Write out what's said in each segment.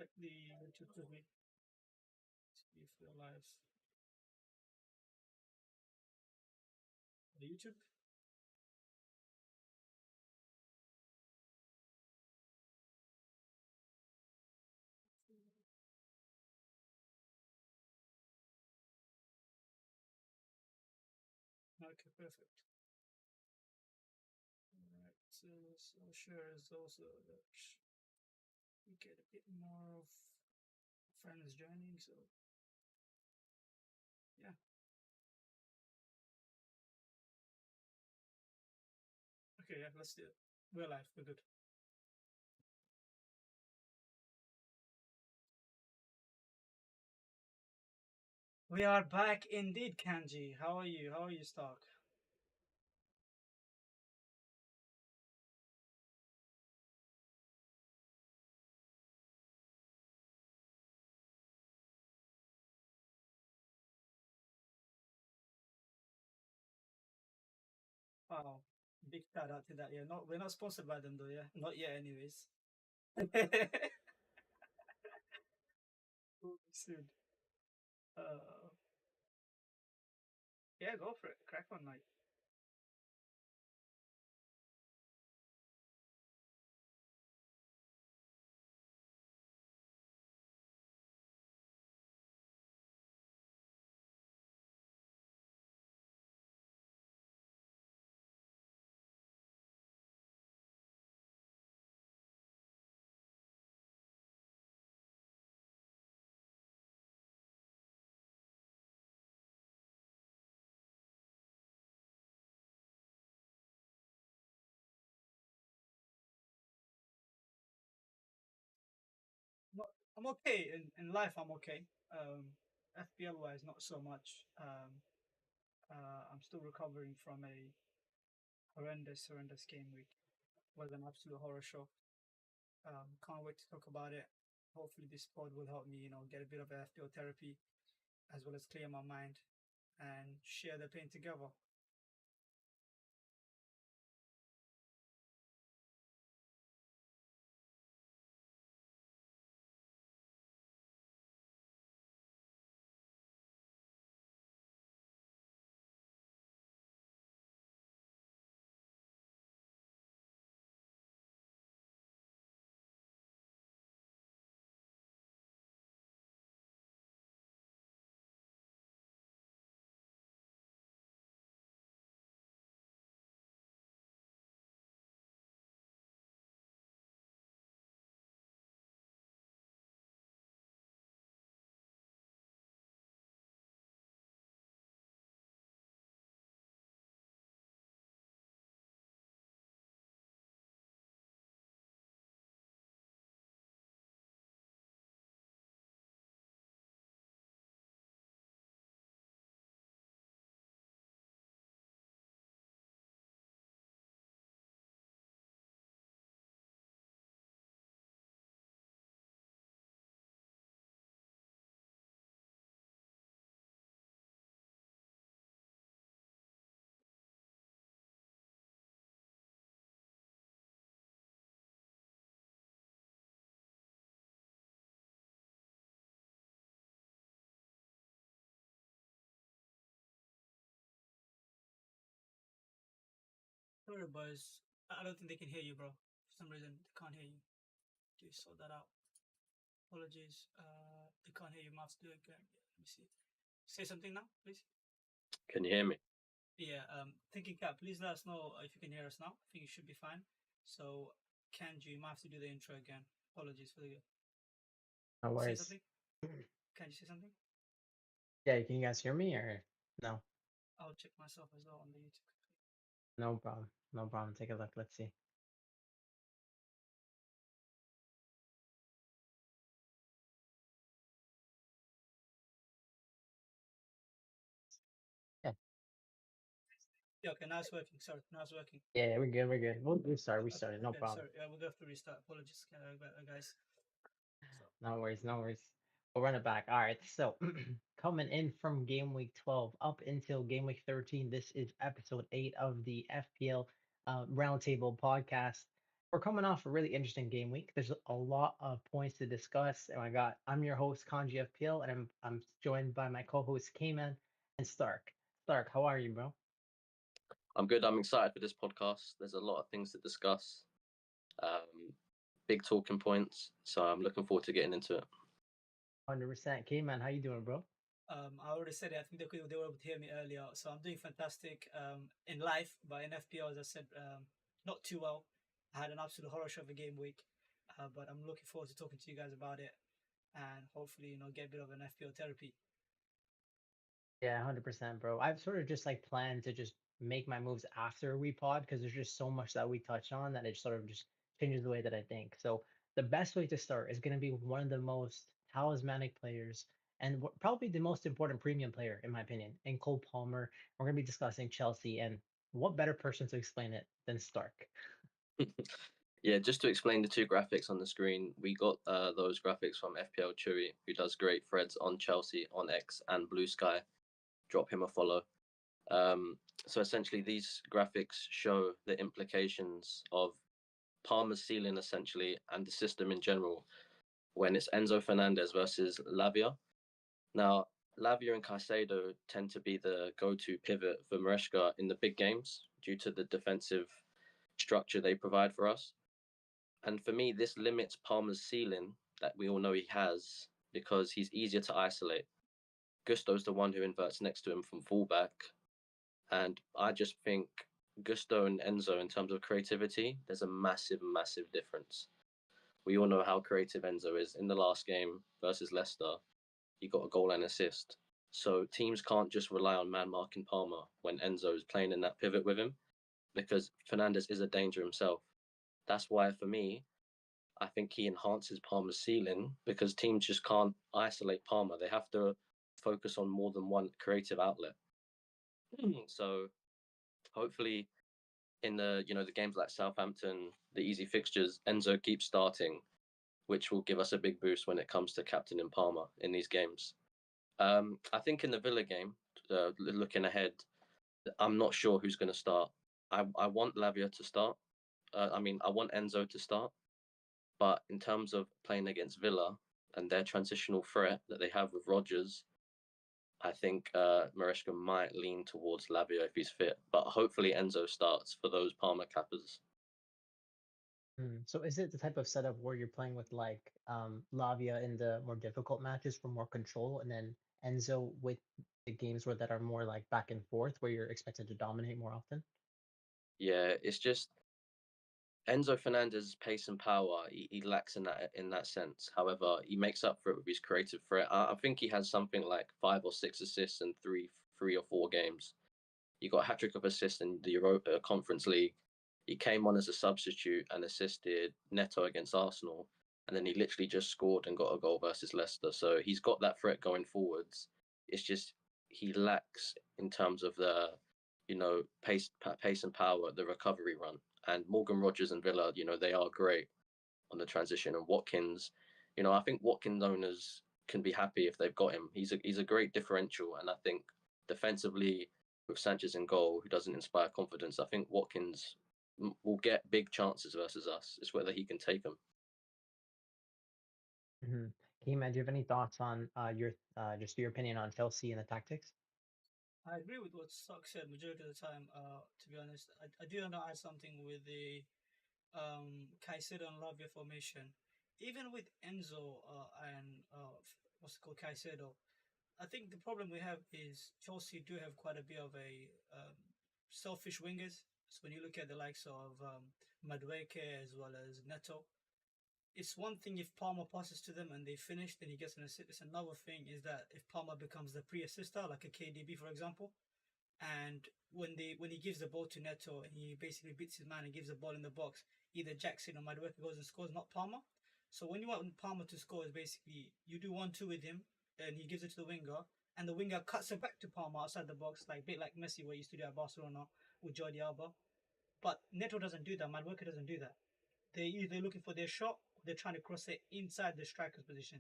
Check the YouTube to me. See if you're live. The YouTube. Okay, perfect. Alright, so share is also that we get a bit more of friends joining, so yeah. Okay, yeah, let's do it. We're live, we're good. We are back indeed, Kanji. How are you? How are you, Stark? Wow, big shout out to that. Yeah, not we're not sponsored by them though. Yeah, not yet, anyways. Will be soon. Uh, yeah, go for it. Crack on, night. I'm okay in life. I'm okay. FPL wise, not so much. I'm still recovering from a horrendous game week. It was an absolute horror show. Can't wait to talk about it. Hopefully, this pod will help me, get a bit of FPL therapy as well as clear my mind and share the pain together. Sorry, boys. I don't think they can hear you, bro. For some reason, they can't hear you. Do sort that out. Apologies. They can't hear you. Mouth do it again. Let me see. Say something now, please. Can you hear me? Yeah. Thinking Cap, please let us know if you can hear us now. I think you should be fine. So, Kanji, you might have to do the intro again. Apologies for the. No Say worries. something. Can you say something? Yeah, can you guys hear me or no? I'll check myself as well on the YouTube. No problem. No problem. Take a look. Let's see. Yeah. Yeah, okay, now it's working. Sorry, now it's working. Yeah, we're good. We're good. We'll restart. Okay, Restart it. No okay, problem. sorry. Yeah, we'll have to restart. Apologies, guys. So, No worries. No worries. We'll run it back. All right. So coming in from game week 12 up until game week 13, this is episode 8 of the FPL Roundtable podcast. We're coming off a really interesting game week. There's a lot of points to discuss. And I'm your host, Kanji FPL, and I'm joined by my co-host Cayman and Stark. Stark, how are you, bro? I'm good. I'm excited for this podcast. There's a lot of things to discuss, um, big talking points. So I'm looking forward to getting into it. 100%. Cayman, how you doing, bro? I already said it. I think they were able to hear me earlier. So I'm doing fantastic in life, but in FPL, as I said, not too well. I had an absolute horror show of a game week, but I'm looking forward to talking to you guys about it and hopefully, get a bit of an FPL therapy. Yeah, 100%, bro. I've sort of just like planned to just make my moves after we pod because there's just so much that we touch on that it sort of just changes the way that I think. So the best way to start is going to be one of the most talismanic players and probably the most important premium player, in my opinion, in Cole Palmer. We're going to be discussing Chelsea, and what better person to explain it than Stark? Yeah, just to explain the two graphics on the screen, we got those graphics from FPL Chewy, who does great threads on Chelsea, on X, and Blue Sky. Drop him a follow. Um, so essentially, these graphics show the implications of Palmer's ceiling, essentially, and the system in general when it's Enzo Fernandez versus Lavia. Now, Lavia and Caicedo tend to be the go-to pivot for Maresca in the big games due to the defensive structure they provide for us. And for me, this limits Palmer's ceiling that we all know he has because he's easier to isolate. Gusto's the one who inverts next to him from fullback. And I just think Gusto and Enzo, in terms of creativity, there's a massive, massive difference. We all know how creative Enzo is. In the last game versus Leicester, he got a goal and assist. So teams can't just rely on man marking Palmer when Enzo is playing in that pivot with him because Fernandez is a danger himself. That's why for me, I think he enhances Palmer's ceiling because teams just can't isolate Palmer. They have to focus on more than one creative outlet. So hopefully in the games like Southampton, the easy fixtures, Enzo keeps starting, which will give us a big boost when it comes to captaining Palmer in these games. I think in the Villa game, looking ahead, I'm not sure who's going to start. I want Lavia to start. I want Enzo to start. But in terms of playing against Villa and their transitional threat that they have with Rodgers, I think Maresca might lean towards Lavia if he's fit. But hopefully Enzo starts for those Palmer cappers. So is it the type of setup where you're playing with like Lavia in the more difficult matches for more control, and then Enzo with the games where that are more like back and forth, where you're expected to dominate more often? Yeah, it's just Enzo Fernandez's pace and power. He lacks in that sense. However, he makes up for it with his creative threat. I think he has something like 5 or 6 assists in three or four games. He got a hat trick of assists in the Europa Conference League. He came on as a substitute and assisted Neto against Arsenal, and then he literally just scored and got a goal versus Leicester. So he's got that threat going forwards. It's just he lacks in terms of the pace and power, the recovery run. And Morgan Rogers and Villa, they are great on the transition. And Watkins, I think Watkins owners can be happy if they've got him. He's a great differential, and I think defensively with Sanchez in goal, who doesn't inspire confidence, I think Watkins will get big chances versus us. It's whether he can take them. Mm-hmm. Kima, do you have any thoughts on your just your opinion on Chelsea and the tactics? I agree with what Stock said majority of the time. To be honest, I do want to add something with the Caicedo and Lavia formation. Even with Enzo and what's it called, Caicedo, I think the problem we have is Chelsea do have quite a bit of a selfish wingers. So when you look at the likes of Madueke as well as Neto, it's one thing if Palmer passes to them and they finish, then he gets an assist. It's another thing is that if Palmer becomes the pre-assister, like a KDB for example, and when he gives the ball to Neto and he basically beats his man and gives the ball in the box, either Jackson or Madueke goes and scores, not Palmer. So when you want Palmer to score, is basically you do 1-2 with him, and he gives it to the winger, and the winger cuts it back to Palmer outside the box, like a bit like Messi, what he used to do at Barcelona with Jordi Alba. But Neto doesn't do that. Madueke doesn't do that. They're either looking for their shot, or they're trying to cross it inside the striker's position.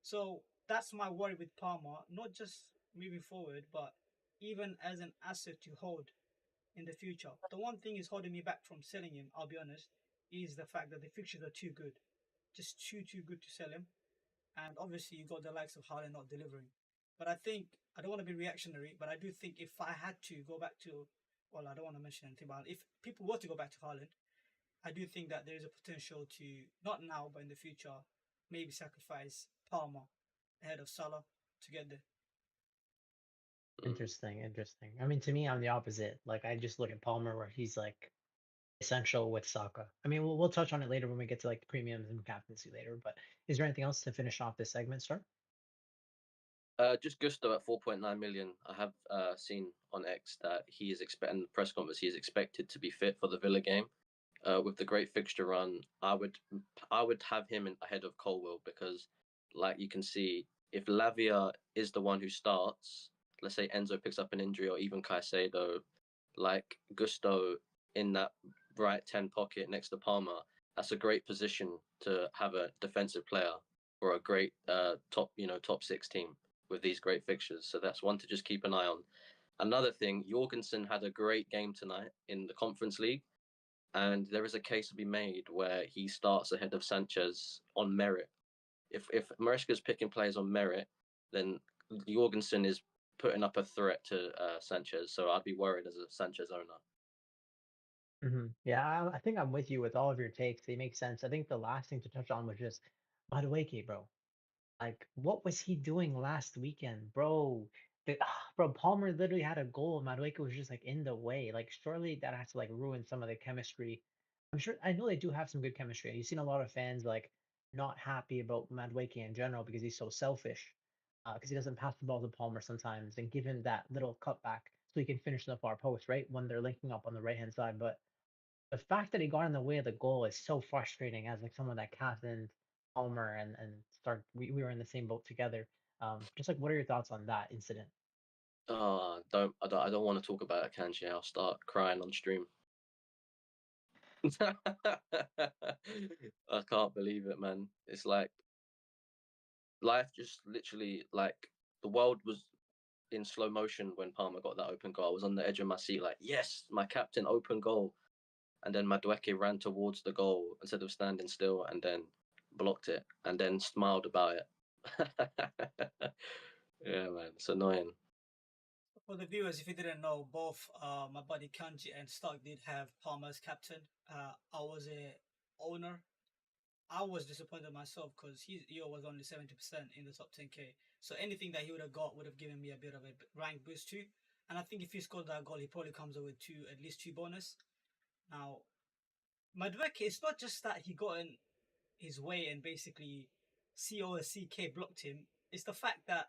So that's my worry with Palmer, not just moving forward, but even as an asset to hold in the future. The one thing is holding me back from selling him, I'll be honest, is the fact that the fixtures are too good, just too good to sell him. And obviously, you got the likes of Haaland not delivering. But I think I don't want to be reactionary, but I do think if I had to go back to, well, I don't want to mention anything, but if people were to go back to Haaland, I do think that there is a potential to not now, but in the future, maybe sacrifice Palmer ahead of Salah to get there. Interesting, interesting. I mean, to me, I'm the opposite. Like, I just look at Palmer where he's like essential with Saka. I mean, we'll touch on it later when we get to like the premiums and captaincy later. But is there anything else to finish off this segment, Star? Just Gusto at 4.9 million. I have seen on X that he is expecting the press conference. He is expected to be fit for the Villa game. With the great fixture run, I would have him ahead of Colwill because, like you can see, if Lavia is the one who starts, let's say Enzo picks up an injury or even Caicedo, like Gusto in that right 10 pocket next to Palmer, that's a great position to have a defensive player for a great top 6 team with these great fixtures. So that's one to just keep an eye on. Another thing, Jorgensen had a great game tonight in the Conference League, and there is a case to be made where he starts ahead of Sanchez on merit. If Maresca's picking players on merit, then Jorgensen is putting up a threat to Sanchez. So I'd be worried as a Sanchez owner. Yeah, I think I'm with you with all of your takes. They make sense. I think the last thing to touch on was just Madueke, bro. Like, what was he doing last weekend, bro? Bro, Palmer literally had a goal. Madueke was just like in the way. Like, surely that has to like ruin some of the chemistry. I'm sure I know they do have some good chemistry. You've seen a lot of fans like not happy about Madueke in general because he's so selfish. Because he doesn't pass the ball to Palmer sometimes and give him that little cutback so he can finish in the far post, right? When they're linking up on the right hand side. But the fact that he got in the way of the goal is so frustrating as like someone that captained Palmer and start we were in the same boat together. Just like what are your thoughts on that incident? I don't want to talk about Akanji. I'll start crying on stream. I can't believe it, man. It's like life just literally like the world was in slow motion when Palmer got that open goal. I was on the edge of my seat, like, yes, my captain open goal. And then Madueke ran towards the goal instead of standing still and then blocked it and then smiled about it. Yeah, man, it's annoying. For the viewers, if you didn't know, both my buddy Kanji and Stark did have Palmer as captain. I was a owner. I was disappointed myself because he was only 70% in the top 10k. So anything that he would have got would have given me a bit of a rank boost too. And I think if he scored that goal, he probably comes up with at least two bonus. Now, Madueke, it's not just that he got in his way and basically COSCK blocked him. It's the fact that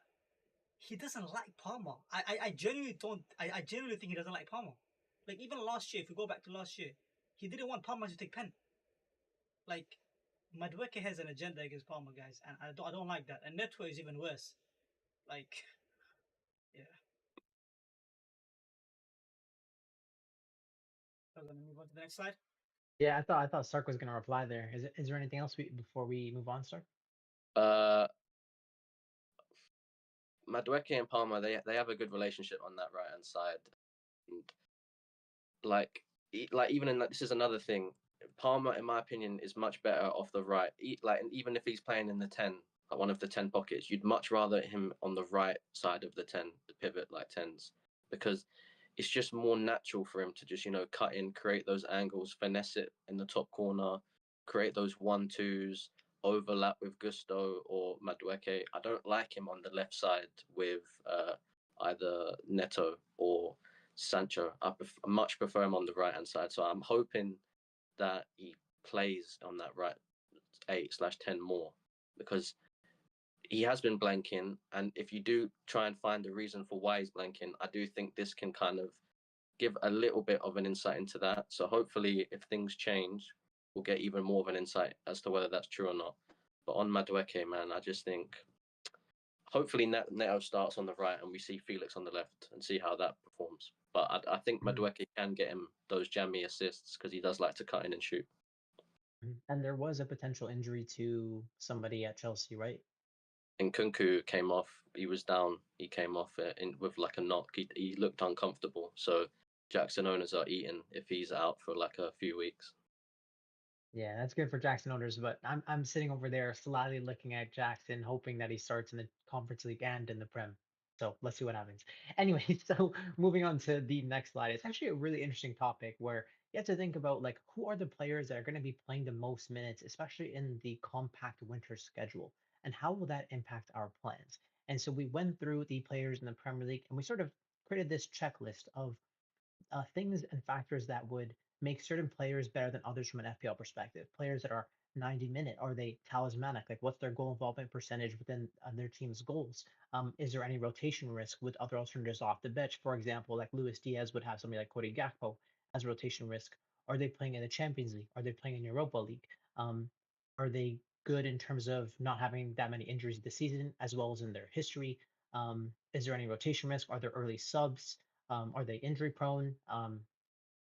he doesn't like Palmer. I genuinely don't. I genuinely think he doesn't like Palmer. Like even last year, if we go back to last year, he didn't want Palmer to take pen. Like Madueke has an agenda against Palmer, guys, and I don't like that. And Neto is even worse. Like, yeah. So I'm gonna move on to the next slide. Yeah, I thought Stark was gonna reply there. Is there anything else before we move on, Stark? Madueke and Palmer, they have a good relationship on that right hand side. And like even in that, this is another thing. Palmer, in my opinion, is much better off the right. Like, and even if he's playing in the 10, like one of the 10 pockets, you'd much rather him on the right side of the 10, the pivot like 10s, because it's just more natural for him to just cut in, create those angles, finesse it in the top corner, create those 1-2s, overlap with Gusto or Madueke. I don't like him on the left side with either Neto or Sancho. I much prefer him on the right hand side. So I'm hoping that he plays on that right 8/10 more, because he has been blanking. And if you do try and find the reason for why he's blanking, I do think this can kind of give a little bit of an insight into that. So hopefully, if things change, we'll get even more of an insight as to whether that's true or not. But on Madueke, man, I just think hopefully Neto starts on the right and we see Felix on the left and see how that performs. But I think Madueke can get him those jammy assists because he does like to cut in and shoot. And there was a potential injury to somebody at Chelsea, right? And Cunha came off. He was down. He came off with like a knock. He looked uncomfortable. So Jackson owners are eating if he's out for like a few weeks. Yeah, that's good for Jackson owners, but I'm sitting over there slyly looking at Jackson, hoping that he starts in the Conference League and in the Prem. So let's see what happens. Anyway, so moving on to the next slide, it's actually a really interesting topic where you have to think about like who are the players that are going to be playing the most minutes, especially in the compact winter schedule, and how will that impact our plans? And so we went through the players in the Premier League and we sort of created this checklist of things and factors that would make certain players better than others from an FPL perspective. Players that are 90-minute, are they talismanic? Like, what's their goal involvement percentage within their team's goals? Is there any rotation risk with other alternatives off the bench? For example, like Luis Diaz would have somebody like Cody Gakpo as rotation risk. Are they playing in the Champions League? Are they playing in Europa League? Are they good in terms of not having that many injuries this season, as well as in their history? Is there any rotation risk? Are there early subs? Are they injury prone?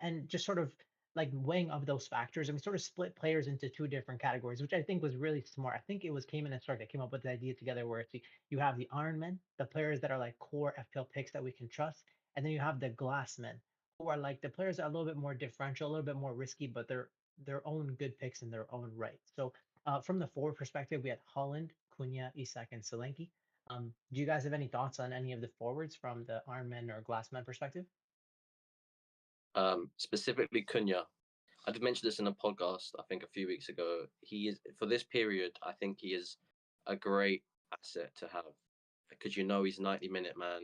And just sort of like weighing up those factors. And we sort of split players into two different categories, which I think was really smart. I think it was Cayman and Stark that came up with the idea together where it's you have the Iron Men, the players that are like core FPL picks that we can trust, and then you have the Glass Men, who are like the players that are a little bit more differential, a little bit more risky, but they're their own good picks in their own right. So from the forward perspective, we had Haaland, Cunha, Isak, and Solanke. Do you guys have any thoughts on any of the forwards from the Iron Men or Glass Men perspective? Specifically Cunha. I did mention this in a podcast, I think a few weeks ago. He is, for this period, I think he is a great asset to have because he's 90-minute man,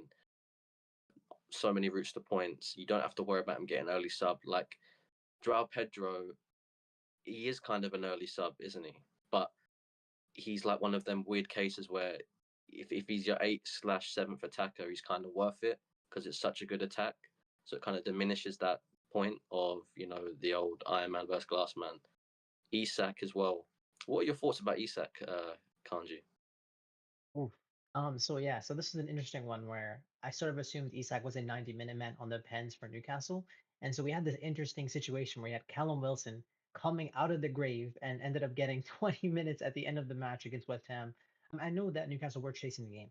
so many routes to points. You don't have to worry about him getting early sub. Like Joao Pedro, he is kind of an early sub, isn't he? But he's like one of them weird cases where if he's your 8/7th attacker, he's kind of worth it because it's such a good attack. So it kind of diminishes that point of the old Iron Man versus Glass Man. Isak as well. What are your thoughts about Isak, Kanji? Oof. So this is an interesting one where I sort of assumed Isak was a 90-minute man on the pens for Newcastle. And so we had this interesting situation where you had Callum Wilson coming out of the grave and ended up getting 20 minutes at the end of the match against West Ham. I know that Newcastle were chasing the game.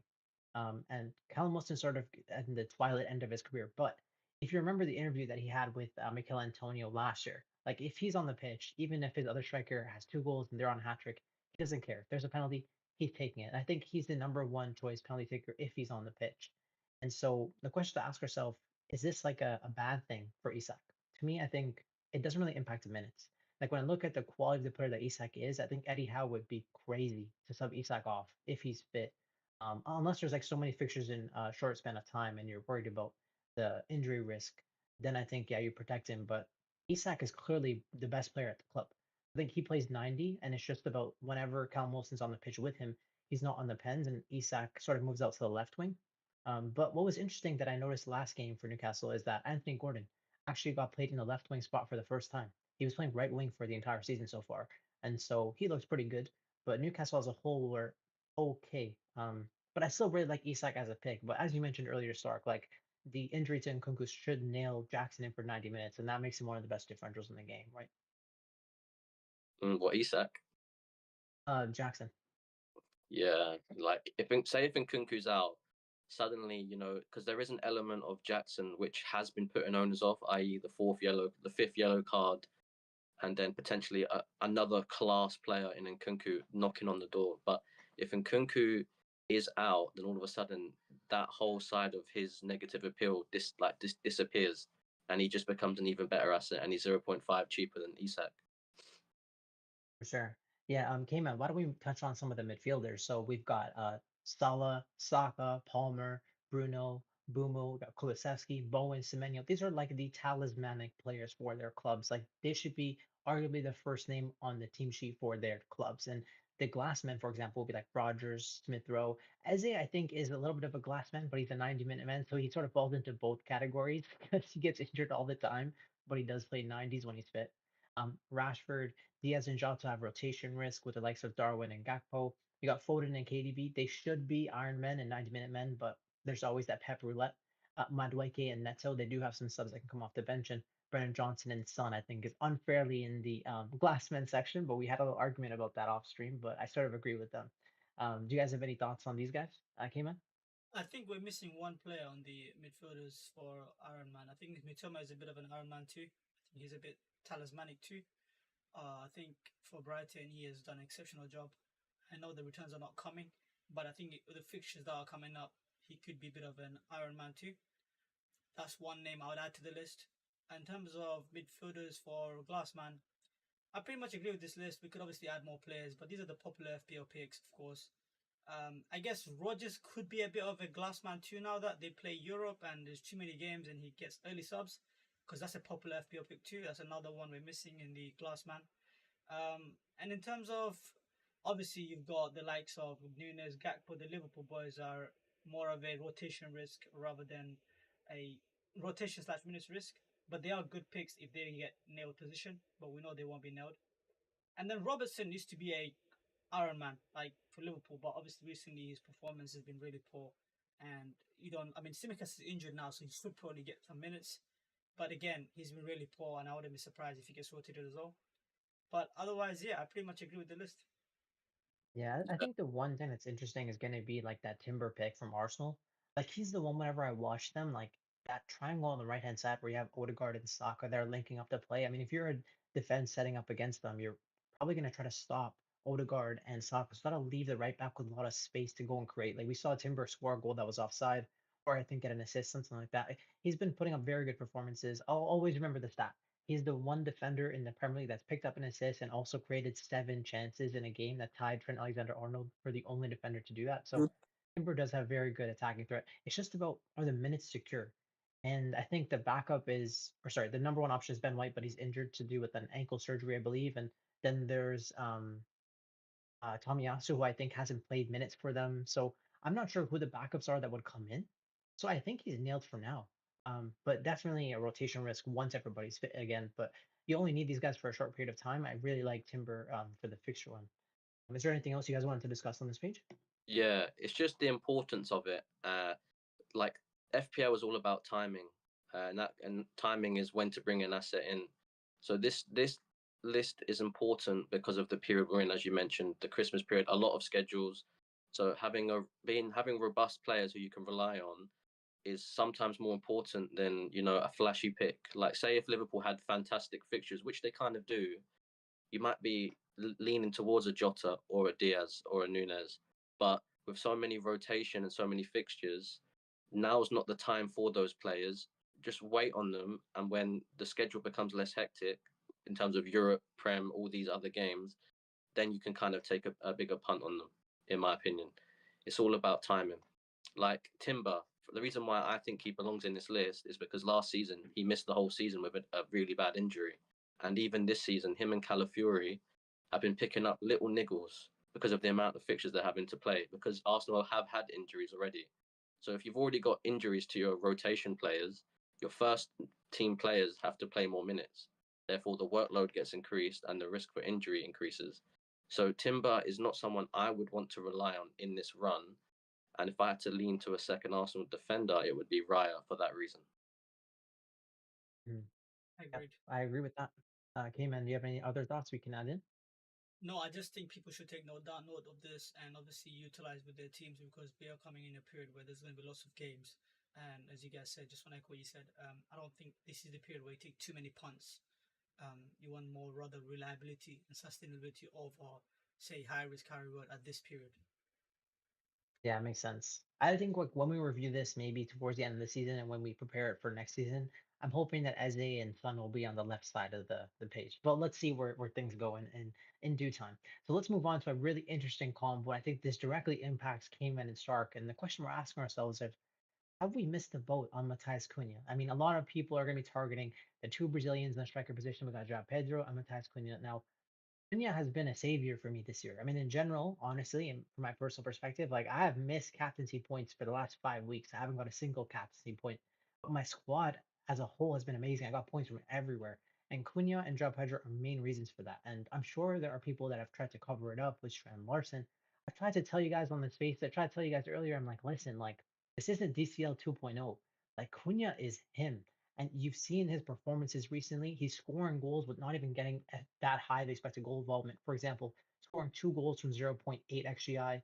And Callum Wilson sort of at the twilight end of his career. But if you remember the interview that he had with Mikel Antonio last year, like if he's on the pitch, even if his other striker has two goals and they're on a hat trick, he doesn't care. If there's a penalty, he's taking it. I think he's the number one choice penalty taker if he's on the pitch. And so the question to ask yourself is this like a bad thing for Isak? To me, I think it doesn't really impact the minutes. Like when I look at the quality of the player that Isak is, I think Eddie Howe would be crazy to sub Isak off if he's fit. Unless there's like so many fixtures in a short span of time and you're worried about the injury risk, then I think yeah, you protect him. But Isak is clearly the best player at the club. I think he plays 90, and it's just about whenever Callum Wilson's on the pitch with him, he's not on the pens, and Isak sort of moves out to the left wing. But what was interesting that I noticed last game for Newcastle is that Anthony Gordon actually got played in the left wing spot for the first time. He was playing right wing for the entire season so far, and so he looks pretty good. But Newcastle as a whole were okay. But I still really like Isak as a pick. But as you mentioned earlier, Stark, like the injury to Nkunku should nail Jackson in for 90 minutes, and that makes him one of the best differentials in the game, right? What Isak? Jackson. Yeah, like if Nkunku's out, suddenly because there is an element of Jackson which has been put in owners off, i.e. the fifth yellow card, and then potentially another class player in Nkunku knocking on the door. But if Nkunku is out, then all of a sudden that whole side of his negative appeal disappears, and he just becomes an even better asset, and he's 0.5 cheaper than Isak. For sure. Yeah, Cayman, why don't we touch on some of the midfielders? So we've got Salah, Saka, Palmer, Bruno, Mbeumo, we got Kulusevski, Bowen, Semenyo. These are like the talismanic players for their clubs. Like they should be arguably the first name on the team sheet for their clubs. And the glassman, for example, will be like Rogers, Smith Rowe. Eze, I think, is a little bit of a glassman, but he's a 90-minute man. So he sort of falls into both categories because he gets injured all the time, but he does play 90s when he's fit. Rashford, Diaz and Jota have rotation risk with the likes of Darwin and Gakpo. You got Foden and KDB. They should be Iron Men and 90-minute men, but there's always that pep roulette. Madueke and Neto, they do have some subs that can come off the bench. And Brennan Johnson and Son, I think, is unfairly in the Glassman section, but we had a little argument about that off stream, but I sort of agree with them. Do you guys have any thoughts on these guys? Cayman? I think we're missing one player on the midfielders for Iron Man. I think Mitoma is a bit of an Iron Man too. I think he's a bit talismanic too. I think for Brighton, he has done an exceptional job. I know the returns are not coming, but I think with the fixtures that are coming up, he could be a bit of an Iron Man too. That's one name I would add to the list. In terms of midfielders for Glassman, I pretty much agree with this list. We could obviously add more players, but these are the popular FPL picks, of course. I guess Rogers could be a bit of a Glassman too now that they play Europe and there's too many games and he gets early subs because that's a popular FPL pick too. That's another one we're missing in the Glassman. And in terms of obviously you've got the likes of Nunes, Gakpo, the Liverpool boys are more of a rotation risk rather than a rotation slash minutes risk. But they are good picks if they get nailed position, but we know they won't be nailed. And then Robertson used to be a Iron Man, like for Liverpool, but obviously recently his performance has been really poor. And you don't, I mean, Simicast is injured now, so he should probably get some minutes. But again, he's been really poor, and I wouldn't be surprised if he gets rotated as well. But otherwise, yeah, I pretty much agree with the list. Yeah, I think the one thing that's interesting is going to be like that Timber pick from Arsenal. Like he's the one whenever I watch them, like that triangle on the right hand side where you have Odegaard and Saka, they're linking up to play. I mean, if you're a defense setting up against them, you're probably going to try to stop Odegaard and Saka. So that'll leave the right back with a lot of space to go and create. Like we saw Timber score a goal that was offside, or I think get an assist, something like that. He's been putting up very good performances. I'll always remember the stat. He's the one defender in the Premier League that's picked up an assist and also created 7 chances in a game that tied Trent Alexander-Arnold for the only defender to do that. So Timber does have very good attacking threat. It's just about are the minutes secure? And I think the backup is, or sorry, the number one option is Ben White, but he's injured to do with an ankle surgery, I believe. And then there's Tomiyasu, who I think hasn't played minutes for them. So I'm not sure who the backups are that would come in. So I think he's nailed for now. But definitely a rotation risk once everybody's fit again. But you only need these guys for a short period of time. I really like Timber for the fixture one. Is there anything else you guys wanted to discuss on this page? Yeah, it's just the importance of it. Like FPL is all about timing, and timing is when to bring an asset in. So this list is important because of the period we're in, as you mentioned, the Christmas period. A lot of schedules. So having robust players who you can rely on is sometimes more important than a flashy pick. Like say if Liverpool had fantastic fixtures, which they kind of do, you might be leaning towards a Jota or a Diaz or a Nunes. But with so many rotation and so many fixtures, now's not the time for those players. Just wait on them, and when the schedule becomes less hectic in terms of Europe, Prem, all these other games, then you can kind of take a bigger punt on them. In my opinion, it's all about timing. Like Timber, the reason why I think he belongs in this list is because last season he missed the whole season with a really bad injury, and even this season, him and Calafiori have been picking up little niggles because of the amount of fixtures they're having to play. Because Arsenal have had injuries already, so if you've already got injuries to your rotation players, your first team players have to play more minutes. Therefore, the workload gets increased and the risk for injury increases. So Timber is not someone I would want to rely on in this run. And if I had to lean to a second Arsenal defender, it would be Raya for that reason. Mm. Yeah, Agreed. I agree with that. Cayman, do you have any other thoughts we can add in? No, I just think people should take note of this and obviously utilize with their teams because we are coming in a period where there's going to be lots of games. And as you guys said, just want to echo what you said, I don't think this is the period where you take too many punts. You want more rather reliability and sustainability over, say, high risk, high reward at this period. Yeah, it makes sense. I think like when we review this, maybe towards the end of the season and when we prepare it for next season, I'm hoping that Eze and Sun will be on the left side of the page. But let's see where things go in due time. So let's move on to a really interesting combo. I think this directly impacts Cayman and Stark. And the question we're asking ourselves is, have we missed the boat on Matheus Cunha? I mean, a lot of people are going to be targeting the two Brazilians in the striker position. We got João Pedro and Matheus Cunha. Now, Cunha has been a savior for me this year. I mean, in general, honestly, and from my personal perspective, like I have missed captaincy points for the last 5 weeks. I haven't got a single captaincy point, but my squad as a whole has been amazing. I got points from everywhere. And Cunha and João Pedro are main reasons for that. And I'm sure there are people that have tried to cover it up with Strand Larson. I've tried to tell you guys on this space. I tried to tell you guys earlier. I'm like, listen, like this isn't DCL 2.0. Like Cunha is him. And you've seen his performances recently. He's scoring goals with not even getting that high of expected goal involvement. For example, scoring 2 goals from zero point 0.8 XGI,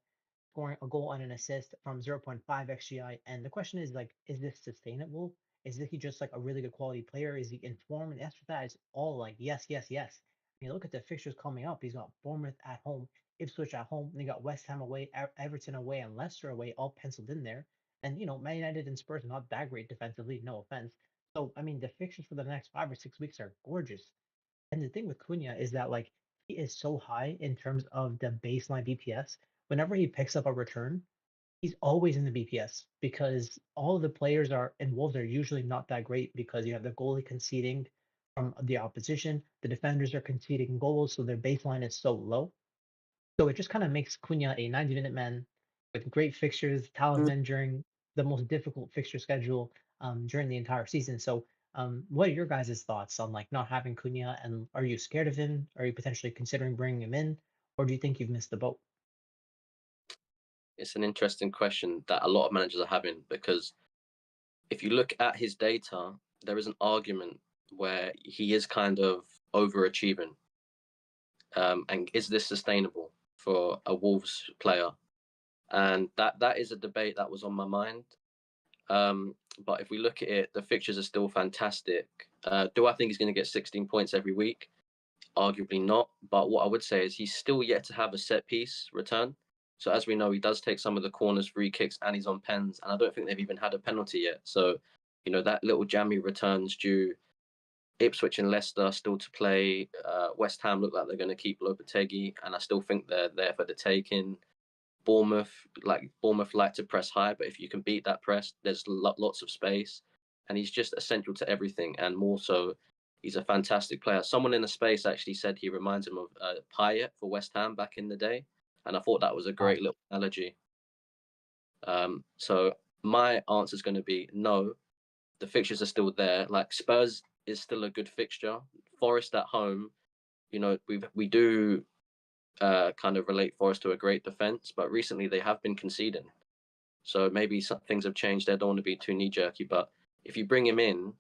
scoring a goal and an assist from zero point 0.5 XGI. And the question is like, is this sustainable? Is he just like a really good quality player? Is he in form? And the answer to that is all like yes, yes, yes. You look at the fixtures coming up. He's got Bournemouth at home, Ipswich at home, and you got West Ham away, Everton away, and Leicester away, all penciled in there. And Man United and Spurs are not that great defensively, no offense. So I mean, the fixtures for the next 5 or 6 weeks are gorgeous. And the thing with Cunha is that he is so high in terms of the baseline BPS. Whenever he picks up a return, he's always in the BPS because all of the players are and Wolves are usually not that great because you have the goalie conceding from the opposition, the defenders are conceding goals, so their baseline is so low. So it just kind of makes Cunha a 90-minute man with great fixtures, talisman during the most difficult fixture schedule during the entire season. So what are your guys' thoughts on not having Cunha, and are you scared of him? Are you potentially considering bringing him in, or do you think you've missed the boat? It's an interesting question that a lot of managers are having because if you look at his data, there is an argument where he is kind of overachieving. And is this sustainable for a Wolves player? And that is a debate that was on my mind. But if we look at it, the fixtures are still fantastic. Do I think he's going to get 16 points every week? Arguably not. But what I would say is he's still yet to have a set piece return. So as we know, he does take some of the corners, free kicks, and he's on pens. And I don't think they've even had a penalty yet. So, that little jammy returns due. Ipswich and Leicester still to play. West Ham look like they're going to keep Lopetegui, and I still think they're there for the taking. Bournemouth like to press high, but if you can beat that press, there's lots of space, and he's just essential to everything. And more so, he's a fantastic player. Someone in the space actually said he reminds him of Payet for West Ham back in the day, and I thought that was a Wow. great little analogy. So my answer is going to be no. The fixtures are still there. Like Spurs is still a good fixture. Forest at home, we do kind of relate Forest to a great defense, but recently they have been conceding. So maybe some things have changed there. Don't want to be too knee jerky, but if you bring him in,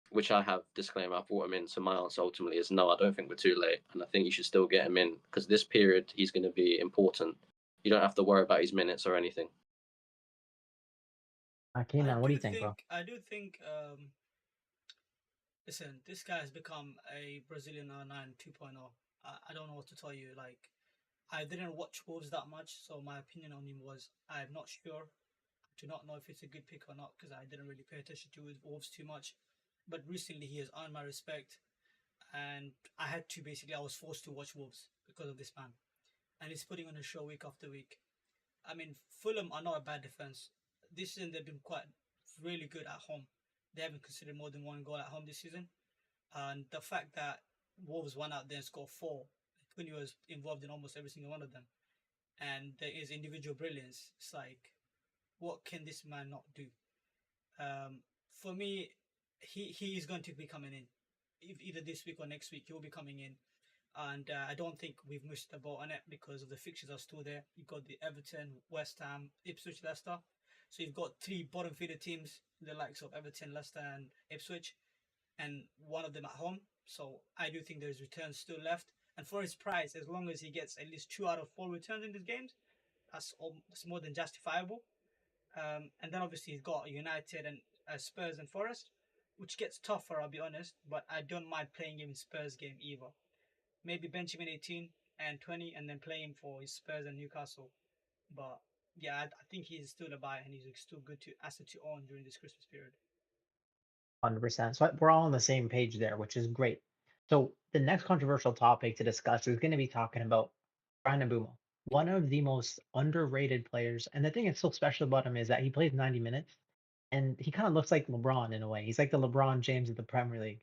which I have disclaimer, I brought him in. So my answer ultimately is no. I don't think we're too late, and I think you should still get him in because this period he's going to be important. You don't have to worry about his minutes or anything. Okay, man, what do you think, bro? I do think. Listen, this guy has become a Brazilian R9 2.0. I don't know what to tell you. Like, I didn't watch Wolves that much, so my opinion on him was I'm not sure. I do not know if it's a good pick or not because I didn't really pay attention to Wolves too much. But recently he has earned my respect, and I was forced to watch Wolves because of this man. And he's putting on a show week after week. I mean, Fulham are not a bad defense. This season they've been quite really good at home. They haven't considered more than one goal at home this season. And the fact that Wolves won out there and scored four, Cunha was involved in almost every single one of them. And there is individual brilliance. It's like, what can this man not do? For me, he is going to be coming in. Either this week or next week, he will be coming in. And I don't think we've missed the boat on it because of the fixtures are still there. You've got the Everton, West Ham, Ipswich, Leicester. So you've got three bottom feeder teams, the likes of Everton, Leicester, and Ipswich, and one of them at home. So I do think there's returns still left. And for his price, as long as he gets at least 2 out of 4 returns in these games, that's more than justifiable. And then obviously he's got United and Spurs and Forest, which gets tougher, I'll be honest. But I don't mind playing him in Spurs game either. Maybe bench him in 18 and 20, and then play him for his Spurs and Newcastle. But yeah, I think he's still a buy and he's still good to asset to own during this Christmas period. 100%. So we're all on the same page there, which is great. So the next controversial topic to discuss is going to be talking about Brandon Mbeumo, one of the most underrated players. And the thing that's so special about him is that he plays 90 minutes and he kind of looks like LeBron in a way. He's like the LeBron James of the Premier League.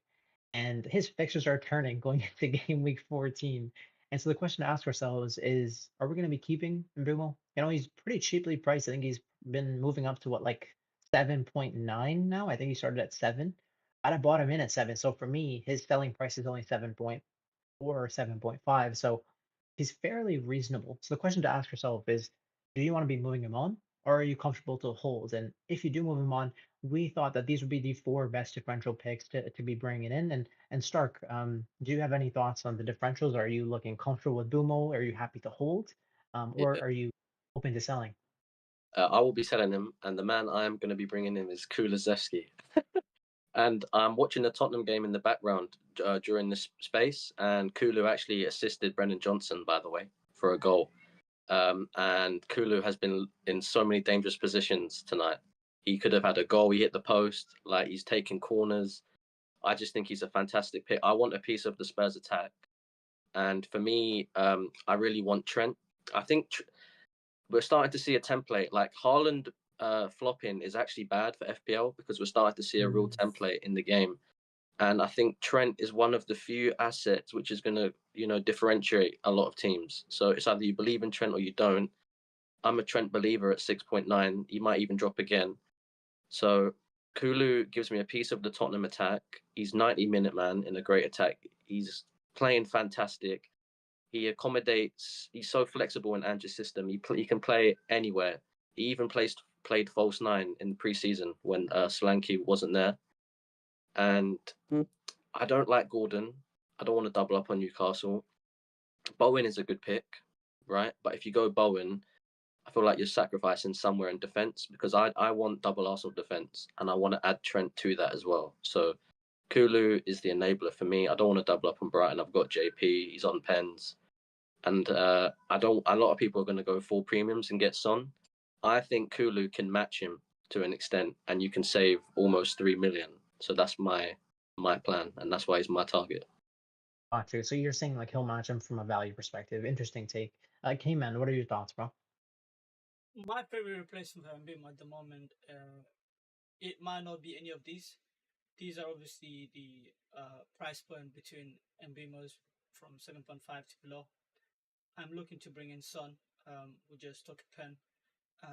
And his fixtures are turning going into game week 14. And so the question to ask ourselves is, are we going to be keeping Mbeumo? He's pretty cheaply priced. I think he's been moving up to like 7.9 now. I think he started at 7. I bought him in at 7. So for me, his selling price is only 7.4 or 7.5. So he's fairly reasonable. So the question to ask yourself is, do you want to be moving him on, or are you comfortable to hold? And if you do move him on, we thought that these would be the 4 best differential picks to be bringing in. And Stark, do you have any thoughts on the differentials? Are you looking comfortable with Bumo? Are you happy to hold, or Yeah. are you open to selling? I will be selling him, and the man I am going to be bringing in is Kulusevski. And I'm watching the Tottenham game in the background during this space, and Kulu actually assisted Brennan Johnson, by the way, for a goal. And Kulu has been in so many dangerous positions tonight. He could have had a goal. He hit the post. Like, he's taking corners. I just think he's a fantastic pick. I want a piece of the Spurs attack, and for me, I really want Trent. I think we're starting to see a template like Haaland flopping is actually bad for FPL because we're starting to see a real template in the game. And I think Trent is one of the few assets which is going to, differentiate a lot of teams. So it's either you believe in Trent or you don't. I'm a Trent believer at 6.9. He might even drop again. So Kulu gives me a piece of the Tottenham attack. He's 90-minute man in a great attack. He's playing fantastic. He accommodates. He's so flexible in Ange's system. He can play anywhere. He even played false nine in the preseason when Solanke wasn't there. And I don't like Gordon. I don't want to double up on Newcastle. Bowen is a good pick, right? But if you go Bowen, I feel like you're sacrificing somewhere in defence because I want double Arsenal defence and I want to add Trent to that as well. So Kulu is the enabler for me. I don't want to double up on Brighton. I've got JP. He's on pens. And I don't. A lot of people are going to go full premiums and get Son. I think Kulu can match him to an extent, and you can save almost 3 million. So that's my plan, and that's why he's my target. Gotcha. So you're saying like he'll match him from a value perspective. Interesting take. K-Man, what are your thoughts, bro? My favorite replacement for Mbeumo at the moment, it might not be any of these. These are obviously the price point between Mbeumo's from 7.5 to below. I'm looking to bring in Son, who just took a pen.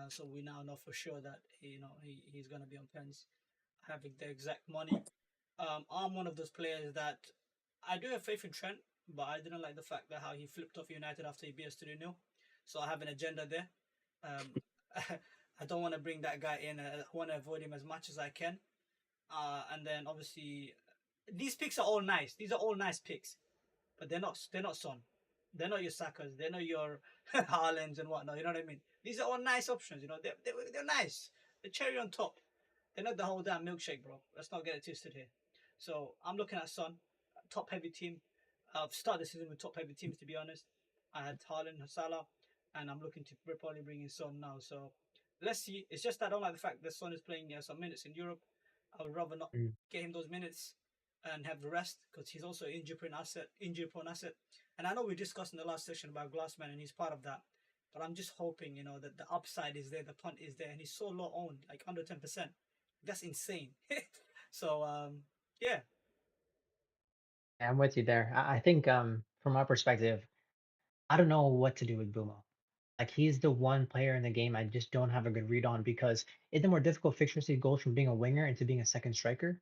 So we now know for sure that he's going to be on pens, having the exact money. I'm one of those players that I do have faith in Trent, but I didn't like the fact that how he flipped off United after he beat us 3-0. So I have an agenda there. I don't want to bring that guy in. I want to avoid him as much as I can. And then obviously, these picks are all nice. These are all nice picks, but they're not. They're not Son. They're not your Sakas. They're not your Haalands and whatnot. You know what I mean? These are all nice options. They're nice. The cherry on top. They're not the whole damn milkshake, bro. Let's not get it twisted here. So I'm looking at Son, top heavy team. I've started the season with top heavy teams, to be honest. I had Haaland, Salah, and I'm looking to probably bring in Son now. So let's see. It's just that I don't like the fact that Son is playing some minutes in Europe. I would rather not get him those minutes and have the rest because he's also injury-prone asset. And I know we discussed in the last session about Glassman and he's part of that. But I'm just hoping, that the upside is there, the punt is there, and he's so low owned, like under 10%. That's insane. So, yeah. I'm with you there. I think from my perspective, I don't know what to do with Bumo. Like he's the one player in the game I just don't have a good read on because in the more difficult fixtures he goes from being a winger into being a second striker.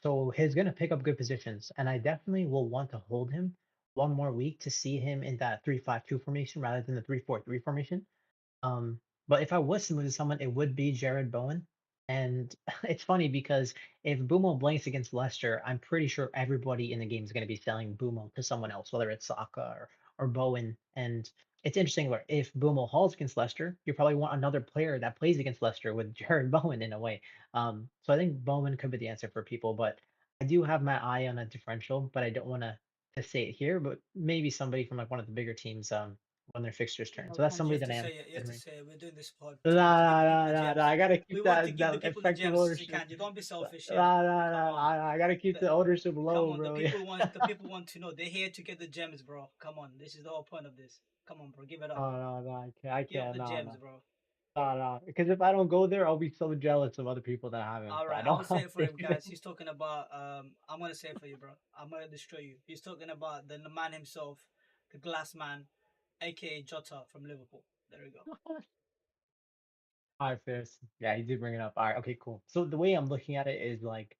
So he's gonna pick up good positions, and I definitely will want to hold him one more week to see him in that 3-5-2 formation rather than the 3-4-3 formation. But if I was to move to someone, it would be Jared Bowen. And it's funny because if Bumo blanks against Leicester, I'm pretty sure everybody in the game is going to be selling Bumo to someone else, whether it's Saka or Bowen. And it's interesting where if Bumo hauls against Leicester, you probably want another player that plays against Leicester with Jared Bowen in a way. So I think Bowen could be the answer for people, but I do have my eye on a differential, but I don't want to say it here, but maybe somebody from like one of the bigger teams when their fixtures turn. So that's You somebody have that to I am say it. You have to considering. say it. We're doing this pod Nah, to be able to give the people nah, the nah, nah, gems. I gotta We keep want to that give the that people the effective gems as you ownership. can. You don't be selfish here. Nah, nah, Come on. nah, I gotta keep The, the ownership come low, on. The bro. people want. The people want to know. They're here to get the gems, bro. Come on. This is the whole point of this. Come on, bro. Give it up. No, no, no, I Give up can't, the no, gems, no, bro. no, no. Because if I don't go there, I'll be so jealous of other people that have him. All So I right, don't I'll say want it for to him, guys. He's talking about. I'm gonna say it for you, bro. I'm gonna destroy you. He's talking about the man himself, the glass man, aka Jota from Liverpool. There we go. All right, Fierce. Yeah, he did bring it up. All right, okay, cool. So the way I'm looking at it is like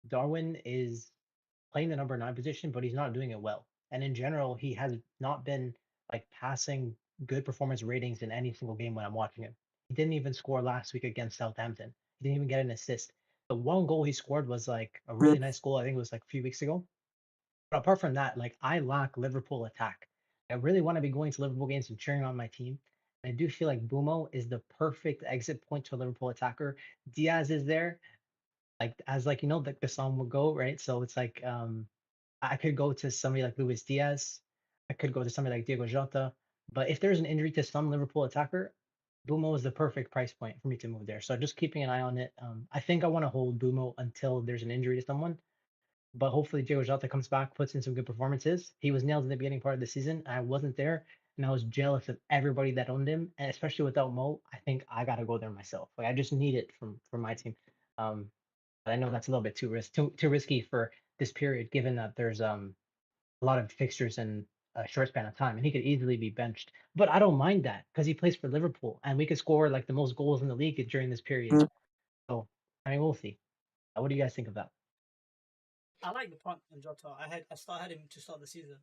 Darwin is playing the number 9 position, but he's not doing it well. And in general, he has not been like passing good performance ratings in any single game when I'm watching him. He didn't even score last week against Southampton. He didn't even get an assist. The one goal he scored was like a really nice goal. I think it was like a few weeks ago. But apart from that, like I lack Liverpool attack. I really want to be going to Liverpool games and cheering on my team. And I do feel like Bumo is the perfect exit point to a Liverpool attacker. Diaz is there, like as like the song will go, right? So it's like I could go to somebody like Luis Diaz, I could go to somebody like Diego Jota, but if there's an injury to some Liverpool attacker, Bumo is the perfect price point for me to move there. So just keeping an eye on it. I think I want to hold Bumo until there's an injury to someone, but hopefully Diego Jota comes back, puts in some good performances. He was nailed in the beginning part of the season. I wasn't there, and I was jealous of everybody that owned him, and especially without Mo. I think I gotta go there myself. Like I just need it from my team. Um, but I know that's a little bit too risky for this period, given that there's a lot of fixtures in a short span of time, and he could easily be benched. But I don't mind that because he plays for Liverpool, and we could score like the most goals in the league during this period. So I mean, we'll see. What do you guys think of that? I like the punt on Jota. I had him to start the season.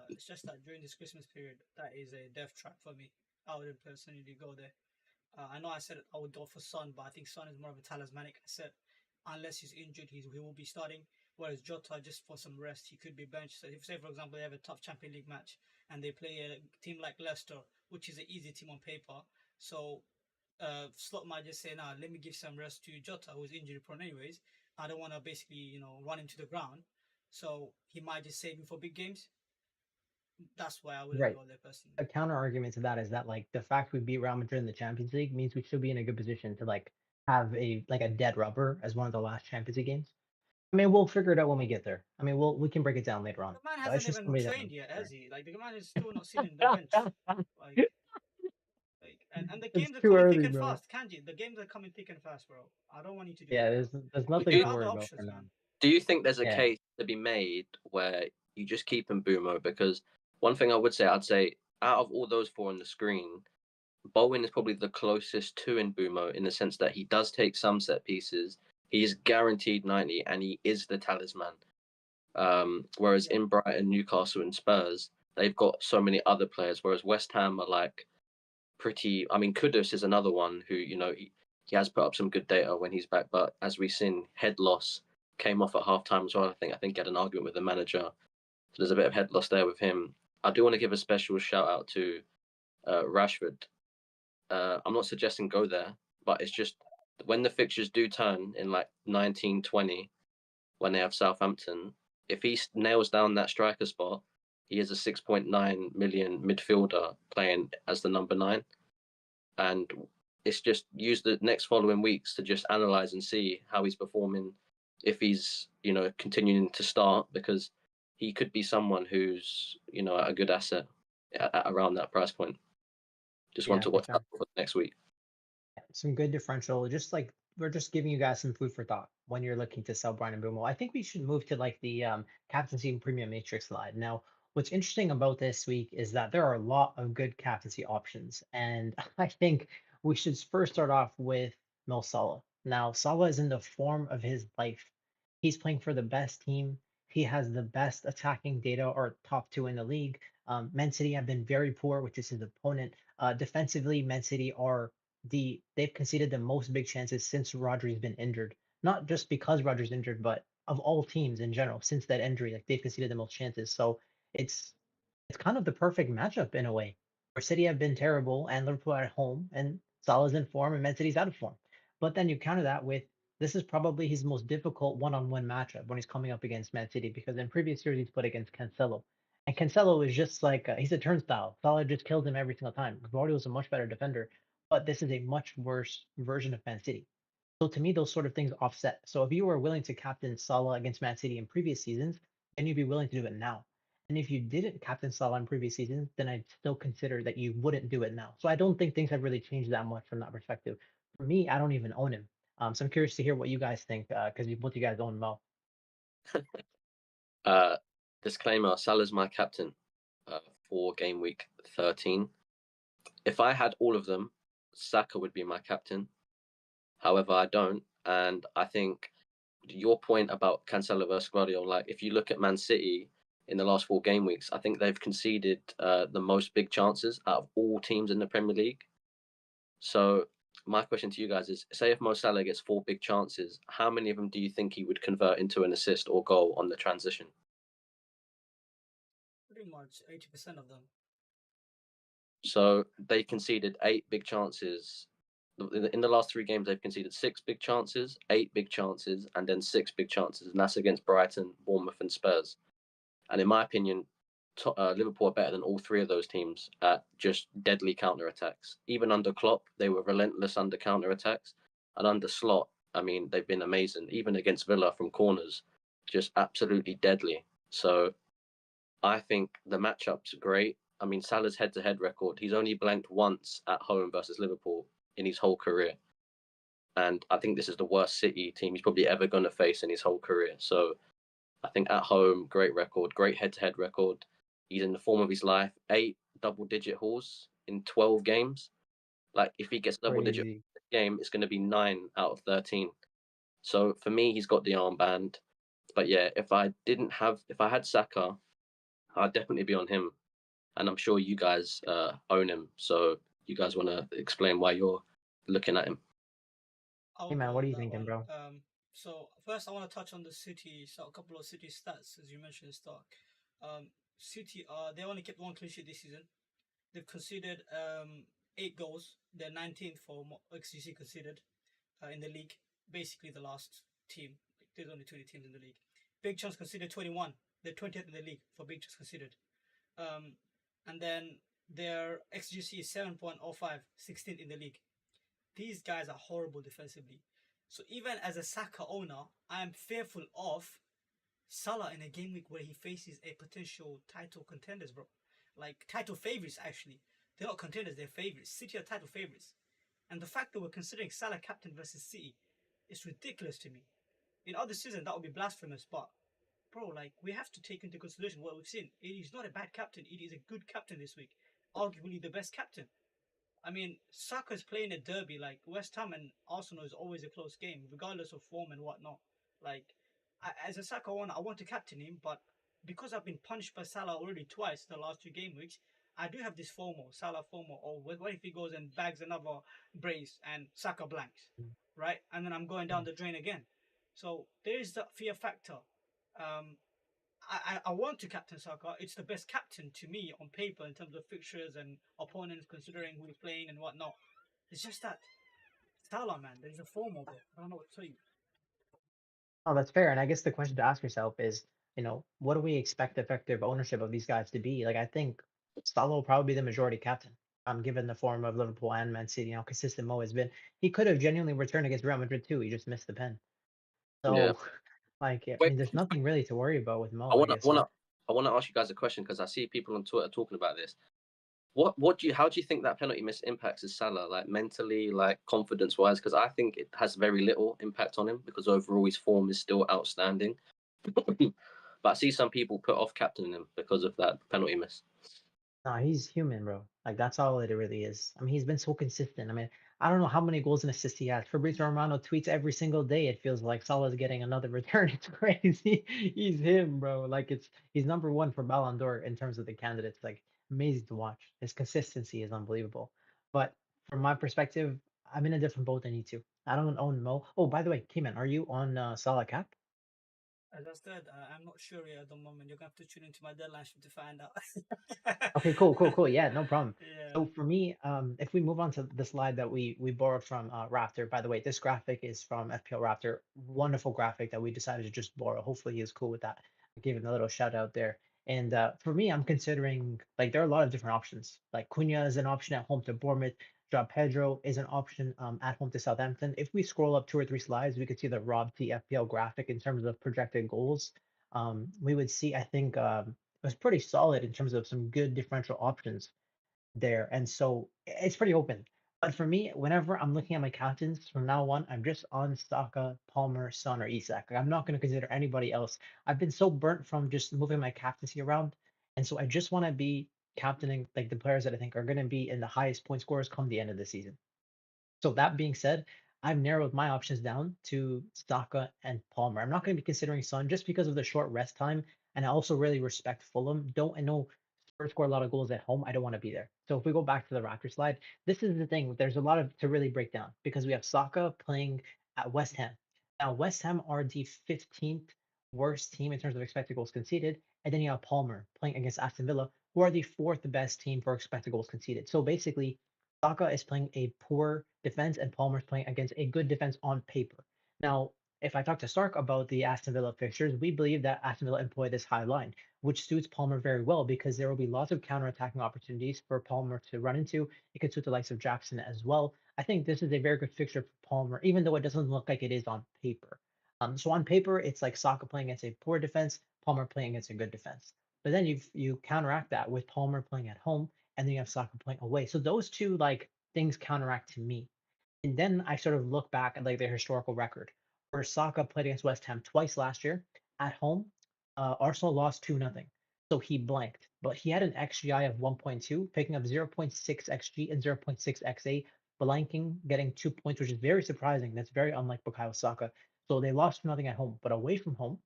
It's just that during this Christmas period, that is a death trap for me. I wouldn't personally go there. I know I said I would go for Son, but I think Son is more of a talismanic asset. Unless he's injured, he will be starting. Whereas Jota, just for some rest, he could be benched. So if, say, for example, they have a tough Champions League match and they play a team like Leicester, which is an easy team on paper, so Slot might just say, "Nah, let me give some rest to Jota, who's injury prone anyways. I don't want to basically, run him to the ground." So he might just save him for big games. That's why I wouldn't Right. go there personally. A counter argument to that is that like the fact we beat Real Madrid in the Champions League means we should be in a good position to like have a dead rubber as one of the last Champions League games. I mean, we'll figure it out when we get there. I mean, we can break it down later on. The man But it's hasn't just even somebody that trained yet, has right. he? Like the man is still not sitting in the bench. Like, and the It's games are too coming thick early, and bro. fast. Kanji, the games are coming thick and fast, bro. I don't want you to do Yeah, that, bro. there's Like nothing there Do to are other worry about for options, now. man. Do you think there's a Yeah, case to be made where you just keep Mbeumo? Because one thing I would say, I'd say out of all those four on the screen, Bowen is probably the closest to Mbeumo in the sense that he does take some set pieces. He is guaranteed 90 and he is the talisman. Whereas Yeah. in Brighton, Newcastle, and Spurs, they've got so many other players. Whereas West Ham are like pretty. I mean, Kudus is another one who he has put up some good data when he's back, but as we've seen, head loss came off at half time as well. I think he had an argument with the manager, so there's a bit of head loss there with him. I do want to give a special shout out to Rashford. I'm not suggesting go there, but it's just when the fixtures do turn in like 1920, when they have Southampton, if he nails down that striker spot, he is a 6.9 million midfielder playing as the number 9. And it's just use the next following weeks to just analyze and see how he's performing, if he's continuing to start, because he could be someone who's a good asset at around that price point. Just want yeah, to for watch out sure. for next week. Some good differential. Just like we're just giving you guys some food for thought when you're looking to sell Brian and Boomo. I think we should move to like the captaincy and premium matrix slide. Now, what's interesting about this week is that there are a lot of good captaincy options, and I think we should first start off with Mo Salah. Now, Salah is in the form of his life. He's playing for the best team. He has the best attacking data, or top two in the league. Man City have been very poor, which is his opponent. Defensively, Man City are they've conceded the most big chances since Rodri's been injured. Not just because Rodri's injured, but of all teams in general since that injury, like they've conceded the most chances. So it's it's kind of the perfect matchup in a way. Where City have been terrible and Liverpool are at home and Salah's in form and Man City's out of form. But then you counter that with this is probably his most difficult one-on-one matchup when he's coming up against Man City because in previous years he's played against Cancelo. And Cancelo is just like he's a turnstile. Salah just kills him every single time. Guardiola's a much better defender, but this is a much worse version of Man City. So to me, those sort of things offset. So if you were willing to captain Salah against Man City in previous seasons, then you'd be willing to do it now. And if you didn't captain Salah in previous seasons, then I'd still consider that you wouldn't do it now. So I don't think things have really changed that much from that perspective. For me, I don't even own him. So I'm curious to hear what you guys think because both you guys own Mo. Uh, Disclaimer: Salah's my captain for game week 13. If I had all of them, Saka would be my captain. However, I don't, and I think your point about Cancelo versus Guardiola, like if you look at Man City in the last 4 game weeks, I think they've conceded the most big chances out of all teams in the Premier League. So my question to you guys is: say if Mo Salah gets 4 big chances, how many of them do you think he would convert into an assist or goal on the transition? Pretty much 80% of them. So they conceded 8 big chances in the last 3 games, they've conceded 6 big chances, 8 big chances, and then 6 big chances, and that's against Brighton, Bournemouth, and Spurs. And in my opinion, Liverpool are better than all 3 of those teams at just deadly counter attacks. Even under Klopp, they were relentless under counter attacks, and under Slot, I mean, they've been amazing. Even against Villa from corners, just absolutely deadly. So I think the matchup's great. I mean, Salah's head-to-head record, he's only blanked once at home versus Liverpool in his whole career. And I think this is the worst City team he's probably ever going to face in his whole career. So I think at home, great record, great head-to-head record. He's in the form of his life. 8 double-digit hauls in 12 games. Like if he gets double-digit Crazy. game, it's going to be 9 out of 13. So for me, he's got the armband. But yeah, if I had Saka, I'd definitely be on him. And I'm sure you guys own him. So you guys want to explain why you're looking at him? I'll Hey man, go what are on you that thinking, one. bro? So first, I want to touch on the City. So a couple of City stats, as you mentioned, stock. City they only kept 1 clean sheet this season. They've conceded 8 goals. They're 19th for XGC conceded in the league. Basically, the last team. There's only 20 teams in the league. Big chance conceded 21. They're 20th in the league for big chance conceded. And then their XGC is 7.05, 16th in the league. These guys are horrible defensively. So even as a Saka owner, I am fearful of Salah in a game week where he faces a potential title contenders, bro. Like title favorites, actually. They're not contenders, they're favorites. City are title favorites. And the fact that we're considering Salah captain versus City is ridiculous to me. In other seasons, that would be blasphemous, but bro, like we have to take into consideration what we've seen. It is not a bad captain, it is a good captain this week. Arguably the best captain. I mean, Saka's playing a derby. Like West Ham and Arsenal is always a close game, regardless of form and whatnot. Like, as a Saka owner, I want to captain him, but because I've been punched by Salah already twice the last 2 game weeks, I do have this FOMO, Salah FOMO. Or what if he goes and bags another brace and Saka blanks, right? And then I'm going down the drain again. So there is the fear factor. Um, I want to captain Saka. It's the best captain to me on paper in terms of fixtures and opponents, considering who he's playing and whatnot. It's just that Salah, man, there's a form of it. I don't know what to tell you. Oh, that's fair. And I guess the question to ask yourself is, what do we expect effective ownership of these guys to be? Like, I think Salah will probably be the majority captain. Given the form of Liverpool and Man City, how consistent Mo has been. He could have genuinely returned against Real Madrid too. He just missed the pen. Yeah. So, like, I Wait, mean, there's nothing really to worry about with Mo, I I want to, guess, right? ask you guys a question because I see people on Twitter talking about this. How do you think that penalty miss impacts his Salah, like mentally, like confidence wise? Because I think it has very little impact on him because overall his form is still outstanding. But I see some people put off captaining him because of that penalty miss. No, he's human, bro. Like that's all it really is. I mean, he's been so consistent. I mean, I don't know how many goals and assists he has. Fabrizio Romano tweets every single day. It feels like Salah's getting another return. It's crazy. He's him, bro. Like he's number one for Ballon d'Or in terms of the candidates. Like amazing to watch. His consistency is unbelievable. But from my perspective, I'm in a different boat than you two. I don't own Mo. Oh, by the way, Keyman, are you on Salah cap? As I said, I'm not sure yet at the moment. You're gonna have to tune into my deadline sheet to find out. Okay, cool. Yeah, no problem. Yeah. So for me, if we move on to the slide that we borrowed from Raptor, by the way, this graphic is from FPL Raptor. Wonderful graphic that we decided to just borrow. Hopefully he is cool with that. I gave him a little shout out there. And for me, I'm considering like there are a lot of different options. Like Cunha is an option at home to Bournemouth. Joao Pedro is an option at home to Southampton. If we scroll up 2 or 3 slides, we could see the Rob T FPL graphic in terms of projected goals. We would see, I think, was pretty solid in terms of some good differential options there. And so it's pretty open. But for me, whenever I'm looking at my captains from now on, I'm just on Saka, Palmer, Son, or Isak. Like, I'm not going to consider anybody else. I've been so burnt from just moving my captaincy around. And so I just want to be captaining like the players that I think are going to be in the highest point scorers come the end of the season. So that being said, I've narrowed my options down to Saka and Palmer. I'm not going to be considering Son just because of the short rest time, and I also really respect Fulham. Don't I know Spurs score a lot of goals at home? I don't want to be there. So if we go back to the Raptor slide, this is the thing. There's a lot of to really break down because we have Saka playing at West Ham. Now West Ham are the 15th worst team in terms of expected goals conceded, and then you have Palmer playing against Aston Villa, who are the fourth best team for expected goals conceded. So basically Saka is playing a poor defense and Palmer's playing against a good defense on paper. Now, if I talk to Stark about the Aston Villa fixtures, we believe that Aston Villa employ this high line, which suits Palmer very well because there will be lots of counter-attacking opportunities for Palmer to run into. It could suit the likes of Jackson as well. I think this is a very good fixture for Palmer, even though it doesn't look like it is on paper. So on paper, it's like Saka playing against a poor defense, Palmer playing against a good defense. But then you counteract that with Palmer playing at home and then you have Saka playing away. So those two like things counteract to me. And then I sort of look back at like their historical record, where Saka played against West Ham twice last year at home. Arsenal lost 2-0. So he blanked, but he had an XGI of 1.2, picking up 0.6 XG and 0.6 XA, blanking, getting 2 points, which is very surprising. That's very unlike Bukayo Saka. So they lost 2-0 at home, but away from home,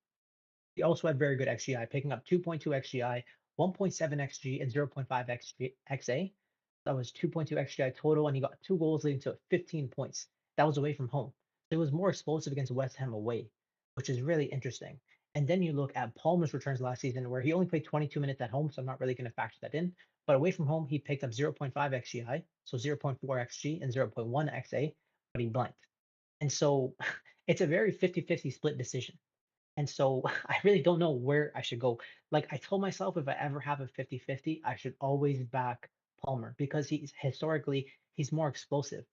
he also had very good XGI, picking up 2.2 XGI, 1.7 XG, and 0.5 XA. That was 2.2 XGI total, and he got 2 goals leading to 15 points. That was away from home. So it was more explosive against West Ham away, which is really interesting. And then you look at Palmer's returns last season, where he only played 22 minutes at home, so I'm not really going to factor that in. But away from home, he picked up 0.5 XGI, so 0.4 XG, and 0.1 XA, but he blanked. And so it's a very 50-50 split decision. And so I really don't know where I should go. Like I told myself if I ever have a 50-50, I should always back Palmer because he's more explosive.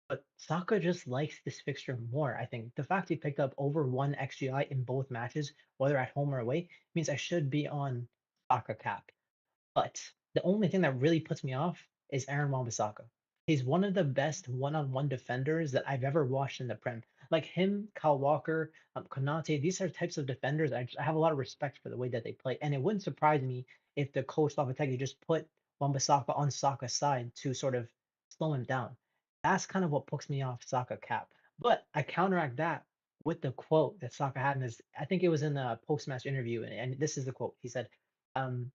But Saka just likes this fixture more. I think the fact he picked up over 1 XGI in both matches, whether at home or away, means I should be on Saka cap. But the only thing that really puts me off is Aaron Wan-Bissaka. He's one of the best one-on-one defenders that I've ever watched in the Prem. Like him, Kyle Walker, Konate, these are types of defenders I have a lot of respect for the way that they play. And it wouldn't surprise me if the coach Lopetegui just put Wan-Bissaka on Saka's side to sort of slow him down. That's kind of what puts me off Saka cap. But I counteract that with the quote that Saka had in his, I think it was in the post-match interview, and this is the quote. He said, um,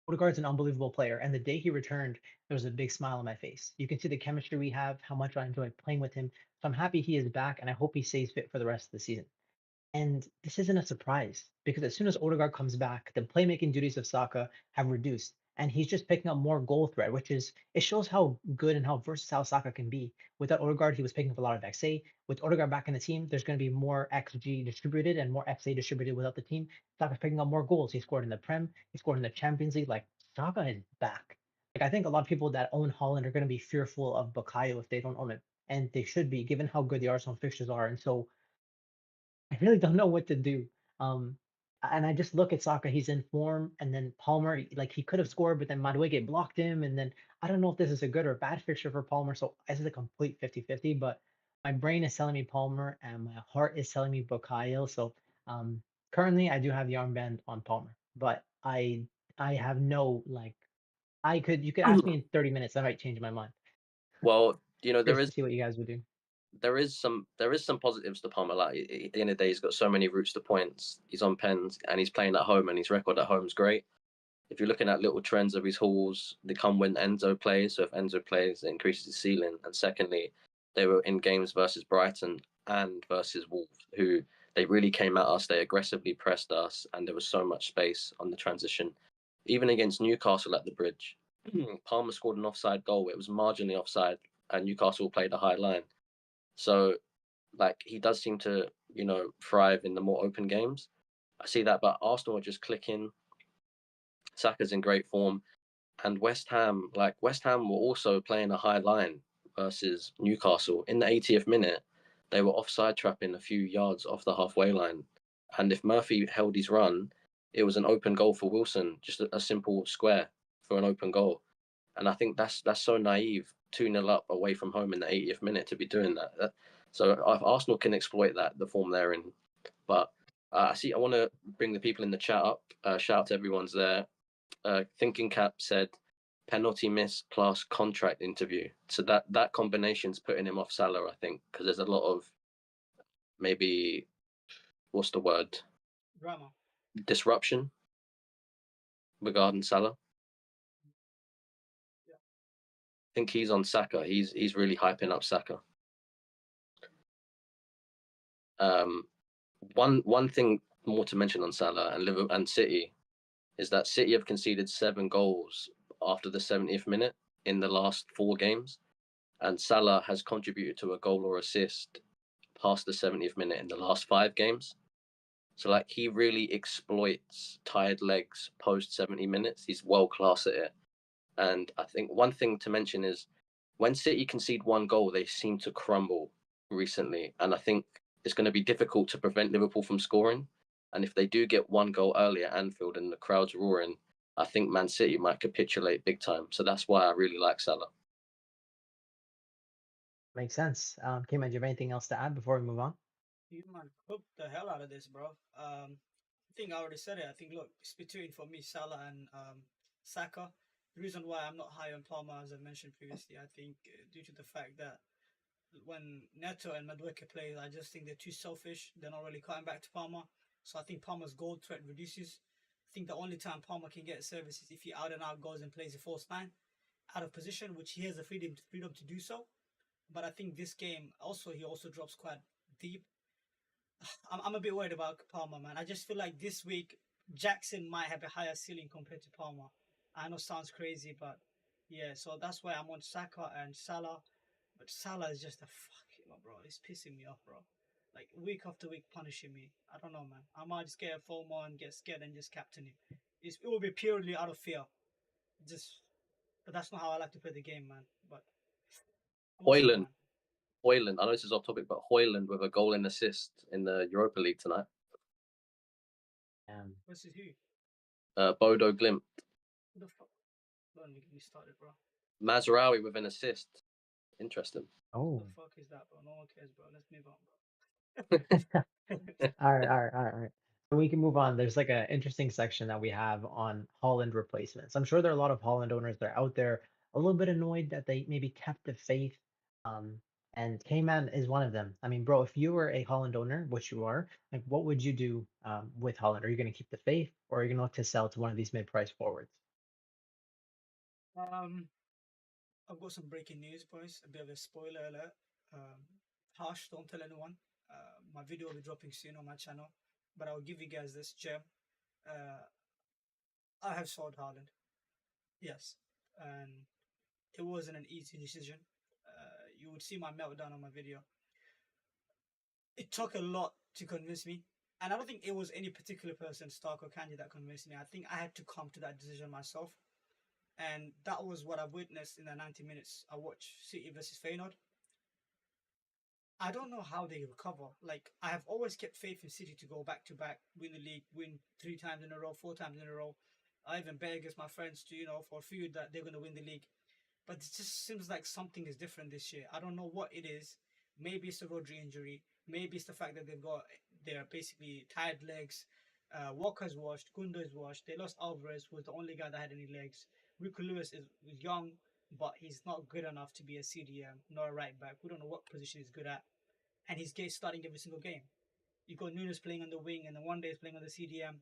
Odegaard's an unbelievable player, and the day he returned, there was a big smile on my face. You can see the chemistry we have, how much I enjoy playing with him. So I'm happy he is back, and I hope he stays fit for the rest of the season. And this isn't a surprise because as soon as Odegaard comes back, the playmaking duties of Saka have reduced, and he's just picking up more goal threat, which is it shows how good and how versatile Saka can be. Without Odegaard, he was picking up a lot of XA. With Odegaard back in the team, there's going to be more XG distributed and more XA distributed without the team. Saka's picking up more goals. He scored in the Prem. He scored in the Champions League. Like Saka is back. Like I think a lot of people that own Haaland are going to be fearful of Bukayo if they don't own it, and they should be given how good the Arsenal fixtures are. And so I really don't know what to do. Um, and I just look at Saka, he's in form, and then Palmer, like he could have scored, but then Madueke blocked him. And then I don't know if this is a good or bad fixture for Palmer. So this is a complete 50-50, but my brain is telling me Palmer and my heart is telling me Bukayo. So um, currently I do have the armband on Palmer, but I have no like you could ask me in 30 minutes, I might change my mind. Well, there Curious is to see what you guys would do. some positives to Palmer. Like at the end of the day, he's got so many routes to points. He's on pens and he's playing at home, and his record at home is great. If you're looking at little trends of his hauls, they come when Enzo plays. So if Enzo plays, it increases his ceiling. And secondly, they were in games versus Brighton and versus Wolves, who they really came at us. They aggressively pressed us, and there was so much space on the transition. Even against Newcastle at the Bridge, Palmer scored an offside goal. It was marginally offside, and Newcastle played a high line. So, like, he does seem to, thrive in the more open games. I see that, but Arsenal are just clicking. Saka's in great form. And West Ham were also playing a high line versus Newcastle. In the 80th minute, they were offside trapping a few yards off the halfway line. And if Murphy held his run, it was an open goal for Wilson, just a simple square for an open goal. And I think that's so naive, 2-0 up away from home in the 80th minute to be doing that. So if Arsenal can exploit that, the form they're in. But I want to bring the people in the chat up. Shout out to everyone's there. Thinking Cap said penalty miss plus contract interview. So that combination's putting him off Salah, I think, because there's a lot of maybe what's the word? Drama. Disruption regarding Salah. Yeah. I think he's on Saka. He's really hyping up Saka. One thing more to mention on Salah and Liverpool and City is that City have conceded 7 goals after the 70th minute. in the last 4 games, and Salah has contributed to a goal or assist past the 70th minute in the last 5 games. So like he really exploits tired legs post 70 minutes. He's world class at it. And I think one thing to mention is when City concede 1 goal, they seem to crumble recently. And I think it's going to be difficult to prevent Liverpool from scoring. And if they do get 1 goal early at Anfield and the crowd's roaring, I think Man City might capitulate big time. So that's why I really like Salah. Makes sense. Cayman, do you have anything else to add before we move on? You man cooked the hell out of this, bro. I think I already said it. I think look, it's between for me Salah and Saka. The reason why I'm not high on Palmer, as I mentioned previously, I think due to the fact that when Neto and Madueke play, I just think they're too selfish. They're not really cutting back to Palmer. So I think Palmer's goal threat reduces. I think the only time Palmer can get service is if he out and out goes and plays a false nine out of position, which he has the freedom to do so. But I think this game also he also drops quite deep. I'm a bit worried about Palmer, man. I just feel like this week Jackson might have a higher ceiling compared to Palmer. I know it sounds crazy, but yeah, so that's why I'm on Saka and Salah. But Salah is just a fucking bro. It's pissing me off, bro. Like week after week punishing me. I don't know, man. I might just get a FOMO and get scared and just captain him. It will be purely out of fear. But that's not how I like to play the game, man. But Haaland, I know this is off topic, but Haaland with a goal and assist in the Europa League tonight. Versus who? Bodo Glimt. Who the fuck? Don't get me started, bro. Mazraoui with an assist. Interesting. Oh. What the fuck is that, bro? No one cares, bro. Let's move on, bro. All right. So we can move on. There's like an interesting section that we have on Haaland replacements. I'm sure there are a lot of Haaland owners that are out there a little bit annoyed that they maybe kept the faith. And K-Man is one of them. I mean, bro, if you were a Haaland owner, which you are, like, what would you do with Haaland? Are you going to keep the faith, or are you going to look to sell to one of these mid-price forwards? I've got some breaking news, boys. A bit of a spoiler alert. Harsh, don't tell anyone. My video will be dropping soon on my channel, but I'll give you guys this gem. I have sold Haaland. Yes, and it wasn't an easy decision. You would see my meltdown on my video. It took a lot to convince me, and I don't think it was any particular person, Stark or Kanye, that convinced me. I think I had to come to that decision myself, and that was what I witnessed in the 90 minutes I watched City versus Feyenoord. I don't know how they recover. Like, I have always kept faith in City to go back to back, win the league, win 3 times in a row, 4 times in a row. I even bet against my friends to, for a few that they're going to win the league. But it just seems like something is different this year. I don't know what it is. Maybe it's the Rodri injury. Maybe it's the fact that they're basically tired legs. Walker's washed. Gundo's washed. They lost Alvarez, who was the only guy that had any legs. Rico Lewis is young, but he's not good enough to be a CDM, nor a right back. We don't know what position he's good at. And he's starting every single game. You got Nunes playing on the wing, and then one day he's playing on the CDM.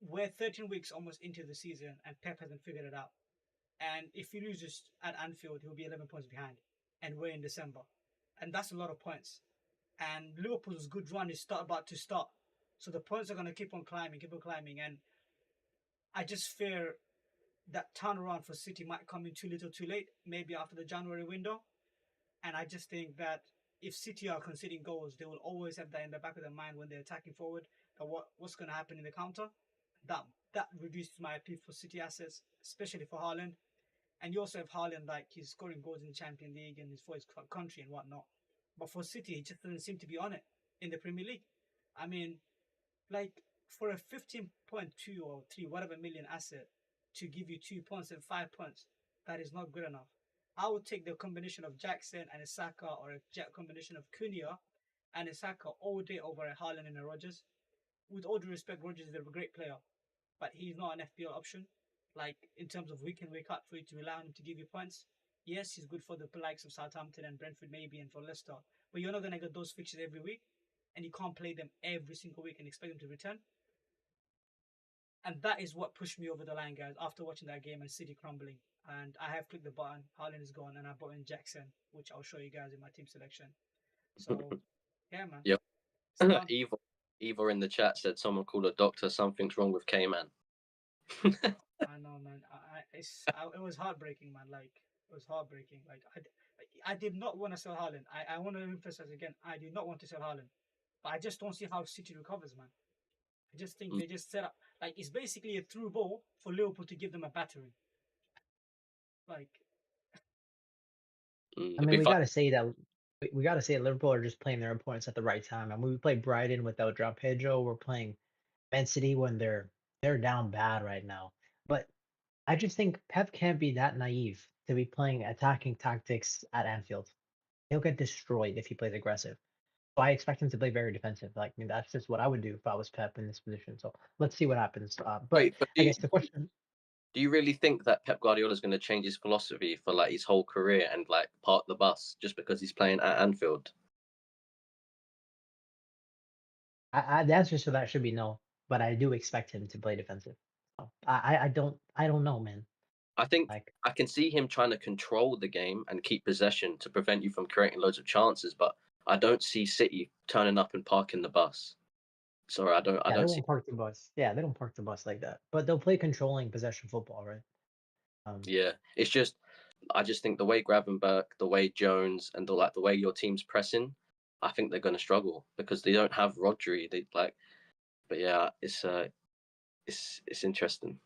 We're 13 weeks almost into the season, and Pep hasn't figured it out. And if he loses at Anfield, he'll be 11 points behind. And we're in December. And that's a lot of points. And Liverpool's good run is about to start. So the points are going to keep on climbing. And I just fear that turnaround for City might come in too little too late, maybe after the January window. And I just think that if City are conceding goals, they will always have that in the back of their mind when they're attacking forward, that what's going to happen in the counter. That reduces my appeal for City assets, especially for Haaland. And you also have Haaland, like, he's scoring goals in the Champions League and for his country and whatnot. But for City, he just doesn't seem to be on it in the Premier League. I mean, like, for a 15.2 or 3, whatever million asset to give you 2 points and 5 points, that is not good enough. I would take the combination of Jackson and a Saka, or a combination of Cunha and a Saka all day over a Haaland and a Rodgers. With all due respect, Rodgers is a great player, but he's not an FPL option. Like, in terms of week in, week out, for you to rely on him to give you points. Yes, he's good for the likes of Southampton and Brentford maybe, and for Leicester. But you're not going to get those fixtures every week, and you can't play them every single week and expect them to return. And that is what pushed me over the line, guys, after watching that game and City crumbling. And I have clicked the button. Haaland is gone, and I brought in Jackson, which I'll show you guys in my team selection. So, yeah, man. Yep. Eva in the chat said someone called a doctor, something's wrong with K-Man. I know, man. It was heartbreaking, man. Like it was heartbreaking. Like I did not want to sell Haaland. I want to emphasize again. I did not want to sell Haaland, but I just don't see how City recovers, man. I just think Mm, they just set up like it's basically a through ball for Liverpool to give them a battering. Like I it'd mean, be we fun. got to say that we got to say Liverpool are just playing their opponents at the right time. And we play Brighton without João Pedro. We're playing Man City when they're down bad right now. But I just think Pep can't be that naive to be playing attacking tactics at Anfield. He'll get destroyed if he plays aggressive. So I expect him to play very defensive. Like, I mean, that's just what I would do if I was Pep in this position. So let's see what happens. But Wait, but I guess the question, do you really think that Pep Guardiola is going to change his philosophy for like his whole career and like park the bus just because he's playing at Anfield? the answer to that should be no. But I do expect him to play defensive. So I don't know, man. I think Like, I can see him trying to control the game and keep possession to prevent you from creating loads of chances, but I don't see City turning up and parking the bus. Sorry, I yeah, they don't see. won't park the bus. Yeah, they don't park the bus like that. But they'll play controlling possession football, right? Yeah, it's just I just think the way Gravenberg, the way Jones, and the way your team's pressing, I think they're going to struggle because they don't have Rodri. They like, but yeah, it's interesting.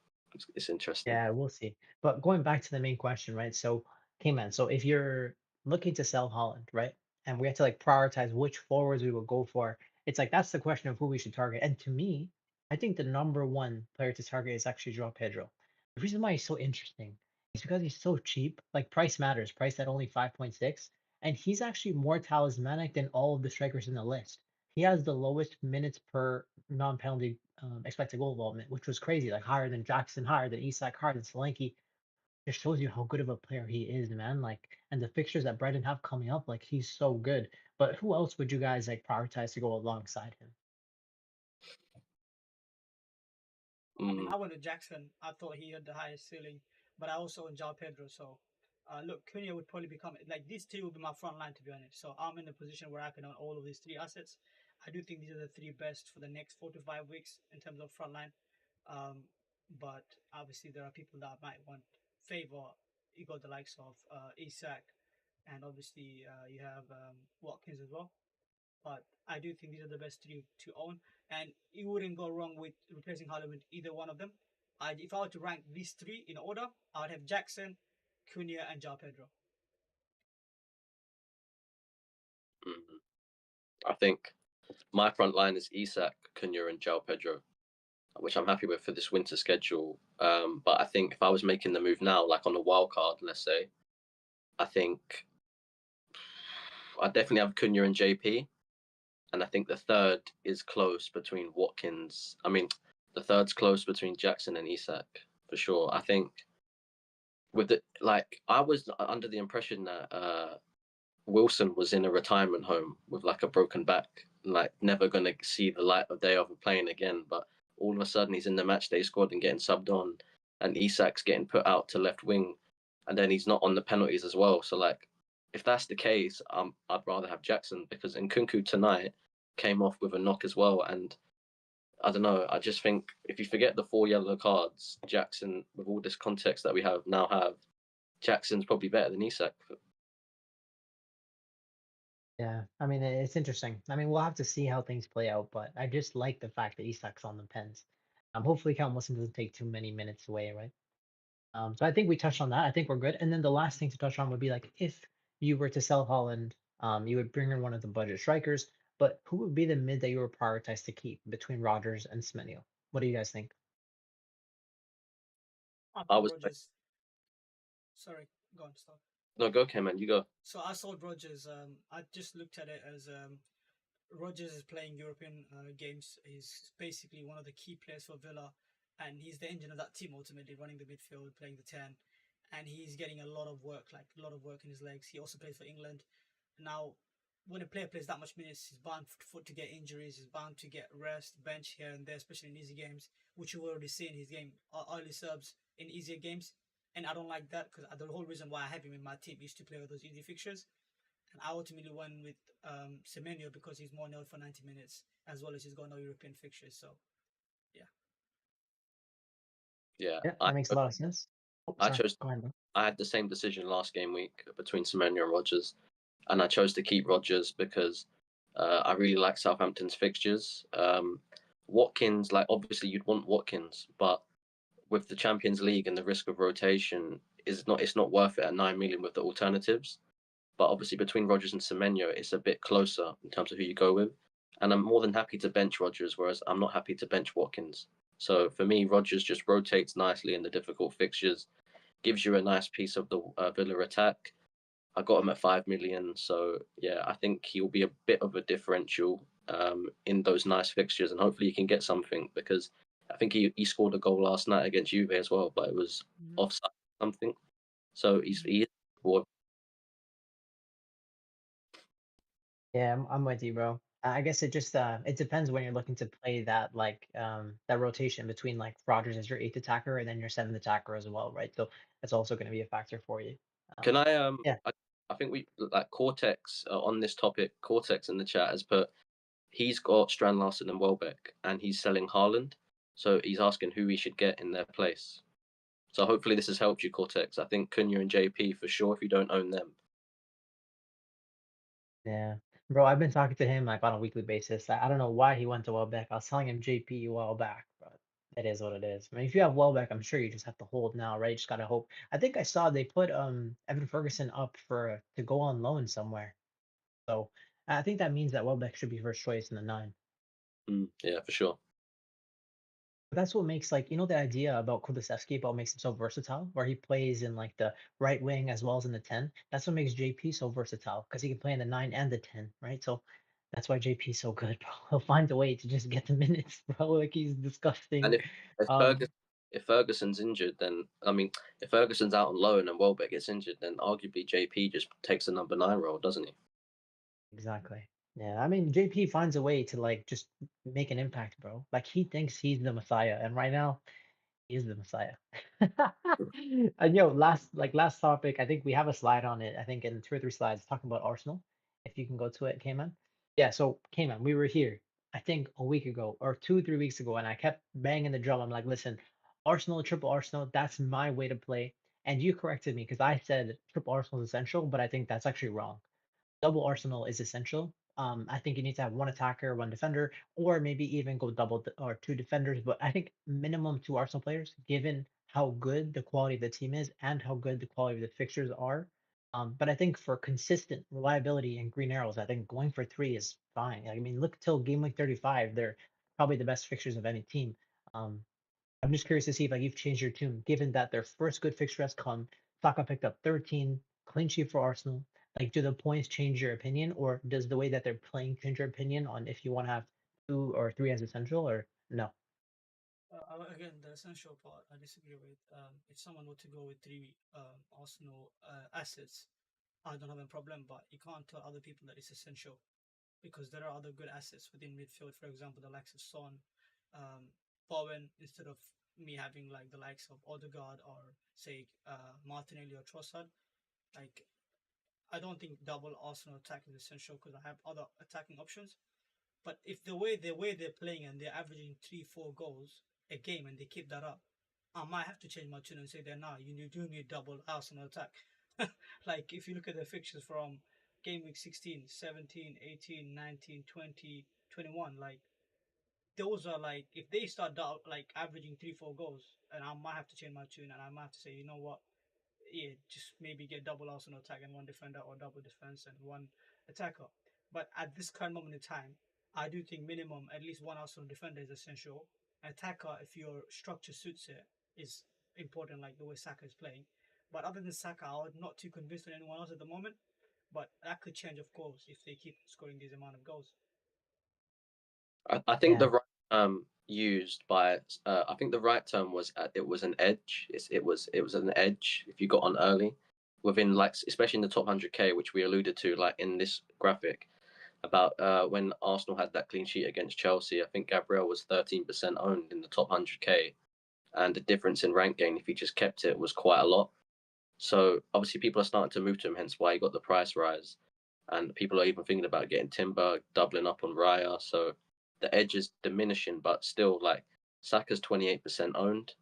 It's interesting. Yeah, we'll see. But going back to the main question, right? So, okay, man. So if you're looking to sell Holland, right, and we have to like prioritize which forwards we will go for, it's like that's the question of who we should target. And to me, I think the number one player to target is actually Joao Pedro. The reason why he's so interesting is because he's so cheap. Like price matters. Price at only 5.6, and he's actually more talismanic than all of the strikers in the list. He has the lowest minutes per non-penalty expected goal involvement, which was crazy, like higher than Jackson, higher than Isak, higher than Solanke. Just shows you how good of a player he is, man. Like, and the fixtures that Brighton have coming up, like he's so good. But who else would you guys like prioritize to go alongside him? I mean, Mm, I went to Jackson. I thought he had the highest ceiling, but I also went João Pedro. So, look, Cunha would probably become like these three would be my front line to be honest. So I'm in a position where I can own all of these three assets. I do think these are the three best for the next 4 to 5 weeks in terms of front line. But obviously there are people that might want favor. You got the likes of Isak, and obviously you have Watkins as well. But I do think these are the best three to own, and you wouldn't go wrong with replacing Haaland with either one of them. If I were to rank these three in order, I would have Jackson, Cunha, and João Pedro. mm. I think my front line is Isak, Cunha, and João Pedro, which I'm happy with for this winter schedule. But I think if I was making the move now, like on a wild card, let's say, I think I definitely have Cunha and JP, and I think the third is close between Watkins. I mean, the third's close between Jackson and Isak for sure. I think with the like, I was under the impression that Wilson was in a retirement home with like a broken back, like never gonna see the light of day of playing again. But all of a sudden, he's in the match day squad and getting subbed on, and Isak's getting put out to left wing, and then he's not on the penalties as well. So like, if that's the case, I'd rather have Jackson because Nkunku tonight came off with a knock as well, and I don't know. I just think if you forget the 4 yellow cards, Jackson, with all this context that we have, Jackson's probably better than Isak. Yeah, I mean it's interesting. I mean we'll have to see how things play out, but I just like the fact that Isak's on the pens. Hopefully Callum Wilson doesn't take too many minutes away, right? So I think we touched on that. I think we're good. And then the last thing to touch on would be like if you were to sell Holland, you would bring in one of the budget strikers, but who would be the mid that you would prioritize to keep between Rodgers and Semenyo? What do you guys think? I I thought was Rogers. Sorry, go on, stop. no go, Cameron, you go. So I saw Rogers. I just looked at it as Rogers is playing European games. He's basically one of the key players for Villa, and he's the engine of that team ultimately, running the midfield, playing the 10, and he's getting a lot of work, like a lot of work in his legs. He also plays for England. Now, when a player plays that much minutes, he's bound to get injuries. He's bound to get rest, bench here and there, especially in easy games, which you've already seen his game early subs in easier games. And I don't like that because the whole reason why I have him in my team is to play with those easy fixtures. And I ultimately went with Semenyo because he's more nailed for 90 minutes, as well as he's got no European fixtures. So, yeah. Yeah, Yeah, that makes a lot of sense. Oh, I sorry. chose. Go ahead, bro. I had the same decision last game week between Semenyo and Rodgers, and I chose to keep Rodgers because I really like Southampton's fixtures. Watkins, like obviously you'd want Watkins, but with the Champions League and the risk of rotation, it's not worth it at 9 million with the alternatives. But obviously between Rodgers and Semenyo, it's a bit closer in terms of who you go with. And I'm more than happy to bench Rodgers, whereas I'm not happy to bench Watkins. So for me, Rodgers just rotates nicely in the difficult fixtures, gives you a nice piece of the Villa attack. I got him at 5 million, so yeah, I think he'll be a bit of a differential in those nice fixtures, and hopefully he can get something because I think he scored a goal last night against Juve as well, but it was Mhm. offside something. So he Yeah, I'm with you, bro. I guess it just it depends when you're looking to play that like that rotation between like Rodgers as your eighth attacker and then your seventh attacker as well, right? So that's also going to be a factor for you. Can I Yeah, I think we like Cortex on this topic. Cortex in the chat has put he's got Strand Larson and Welbeck, and he's selling Haaland. So he's asking who he should get in their place. So hopefully this has helped you, Cortex. I think Cunha and JP for sure if you don't own them. yeah, bro. I've been talking to him like on a weekly basis. I don't know why he went to Welbeck. I was telling him JP a while back, but it is what it is. I mean, if you have Welbeck, I'm sure you just have to hold now, right? You just gotta hope. I think I saw they put Evan Ferguson up for to go on loan somewhere. So I think that means that Welbeck should be first choice in the nine. Yeah, for sure. But that's what makes like the idea about Kulusevski about makes him so versatile, where he plays in like the right wing as well as in the 10. That's what makes JP so versatile because he can play in the 9 and the 10, right? So that's why JP is so good, bro. He'll find a way to just get the minutes, bro. Like he's And disgusting. if Um, Ferguson if Ferguson's injured, then I mean, if Ferguson's out on loan and Welbeck gets injured, then arguably JP just takes the number 9 role, doesn't he? exactly. Yeah, I mean JP finds a way to like just make an impact, bro. Like he thinks he's the Messiah, and right now he is the Messiah. And last topic, I think we have a slide on it. I think in 2 or 3 slides talking about Arsenal. If you can go to it, Cayman. Yeah, so Cayman, we were here, I think a week ago or 2, 3 weeks ago, and I kept banging the drum. I'm like, listen, Arsenal, triple Arsenal, that's my way to play. And you corrected me because I said triple Arsenal is essential, but I think that's actually wrong. Double Arsenal is essential. I think you need to have one attacker, one defender, or maybe even go or two defenders. But I think minimum two Arsenal players, given how good the quality of the team is and how good the quality of the fixtures are. But I think for consistent reliability and green arrows, I think going for three is fine. I mean, look till game week 35, they're probably the best fixtures of any team. Um, I'm just curious to see if like you've changed your tune, given that their first good fixture has come. Saka picked up 13, clean sheet for Arsenal. Like, do the points change your opinion, or does the way that they're playing change your opinion on if you want to have two or three as essential, or no? Again, the essential part I disagree with. If someone were to go with three Arsenal assets, I don't have a problem, but you can't tell other people that it's essential because there are other good assets within midfield. For example, the likes of Son, Bowen, instead of me having like the likes of Odegaard or say Martinelli or Trossard. Like I don't think double Arsenal attack is essential because I have other attacking options. But if the way they're playing and they're averaging 3-4 goals a game and they keep that up, I might have to change my tune and say that now you do need double Arsenal attack. Like if you look at the fixtures from game week 16, 17, 18, 19, 20, 21, like those are like if they start like averaging 3-4 goals, and I might have to change my tune and I might have to say, you know what, yeah, just maybe get double Arsenal attack and one defender or double defense and one attacker. But at this current moment in time, I do think minimum at least one Arsenal defender is essential. Attacker, if your structure suits it, is important, like the way Saka is playing. But other than Saka, I'm not too convinced on anyone else at the moment. But that could change, of course, if they keep scoring this amount of goals. I think Yeah, the right term used by I think the right term was it was an edge. It was an edge if you got on early within like especially in the top 100k, which we alluded to like in this graphic about when Arsenal had that clean sheet against Chelsea. I think Gabriel was 13% owned in the top 100k, and the difference in rank gain if he just kept it was quite a lot. So obviously people are starting to move to him, hence why he got the price rise. And people are even thinking about getting Timber, doubling up on Raya. So the edge is diminishing, but still like Saka's 28% owned.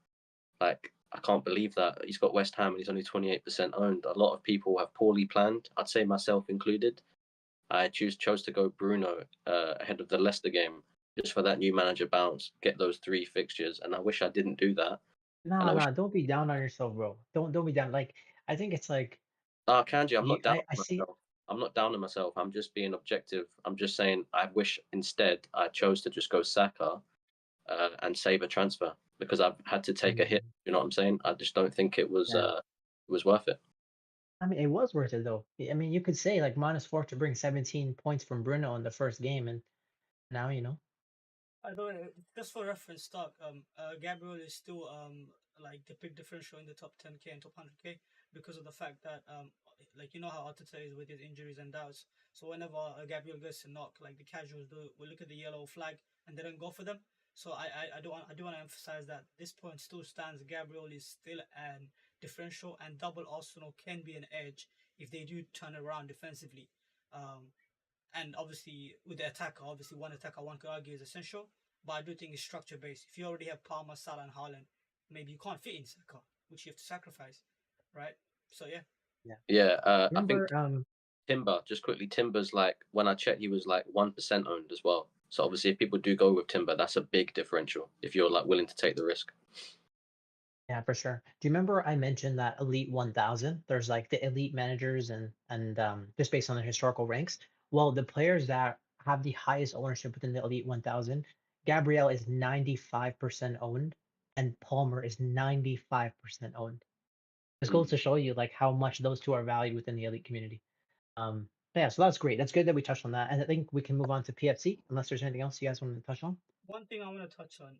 Like, I can't believe that he's got West Ham and he's only 28% owned. A lot of people have poorly planned. I'd say myself included. I chose to go Bruno ahead of the Leicester game just for that new manager bounce, get those 3 fixtures, and I wish I didn't do that. And No, I wish, no, don't be down on yourself, bro. Don't be down. Like I think it's like Kanji, I'm you. not down I on see. myself. I'm not down on myself. I'm just being objective. I'm just saying I wish instead I chose to just go Saka and save a transfer because I've had to take a hit. Mm, You know what I'm saying? I just don't think yeah. it was worth it. I mean, it was worth it though. I mean, you could say like -4 to bring 17 points from Bruno in the first game, and now you know. I don't know, just for reference, stock. Gabriel is still like the big differential in the top 10k and top 100k because of the fact that like you know how Arteta is with his injuries and doubts. So whenever Gabriel gets to knock, like the casuals do, will look at the yellow flag and they don't go for them. So I do want to emphasize that this point still stands. Gabriel is still an differential, and double Arsenal can be an edge if they do turn around defensively. Um, and obviously with the attacker, obviously one attacker one could argue is essential, but I do think it's structure based. If you already have Palmer, Salah, and Haaland, maybe you can't fit in Saka, which you have to sacrifice, right? So yeah, Yeah. Yeah, I think Remember, Timber, just quickly, Timber's like, when I checked, he was like 1% owned as well. So obviously, if people do go with Timber, that's a big differential if you're like willing to take the risk. yeah, for sure. Do you remember I mentioned that Elite 1000? There's like the elite managers and just based on the historical ranks. Well, the players that have the highest ownership within the Elite 1000, Gabrielle is 95% owned, and Palmer is 95% owned. This goes Mm. to show you like how much those two are valued within the elite community. Yeah, so that's great. That's good that we touched on that, and I think we can move on to PFC unless there's anything else you guys want to touch on. one thing I want to touch on.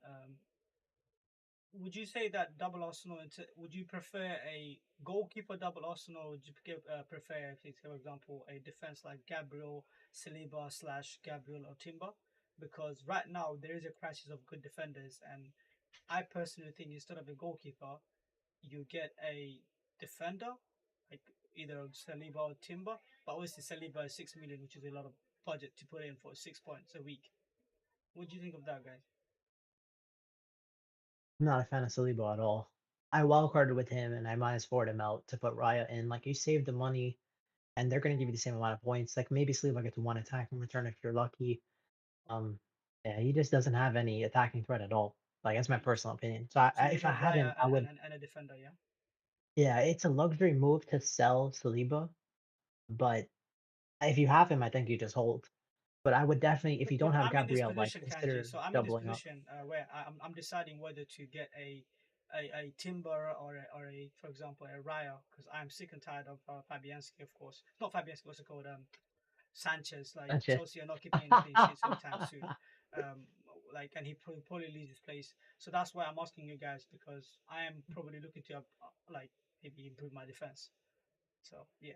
Would you say that double Arsenal? Would you prefer a goalkeeper double Arsenal? Or would you prefer, for example, a defense like Gabriel, Saliba slash Gabriel or Timber? Because right now there is a crisis of good defenders, and I personally think instead of a goalkeeper, you get a defender, like either Saliba or Timber. But obviously Saliba is 6 million, which is a lot of budget to put in for 6 points a week. What do you think of that, guys? I'm not a fan of Saliba at all. I wildcarded with him and I -4'd him out to put Raya in. Like you save the money and they're gonna give you the same amount of points. Like maybe Saliba gets one attack in return if you're lucky. Um, yeah, he just doesn't have any attacking threat at all. Like that's my personal opinion. So So you if I got had him, Raya I would. and a defender, yeah. Yeah, it's a luxury move to sell Saliba, but if you have him, I think you just hold. But I would definitely, if you don't But have I'm in this Gabriel, like position, Kanji. consider So I'm in this doubling up. position where I'm deciding whether to get a Timber or a for example a Raya, because I'm sick and tired of Fabianski, of course. Not Fabianski, what's it called? Sanchez. Like Sanchez. Chelsea are not keeping any clean sheets anytime soon. Um, like and he probably leaves his place. So that's why I'm asking you guys, because I am probably looking to like maybe improve my defense. So yeah.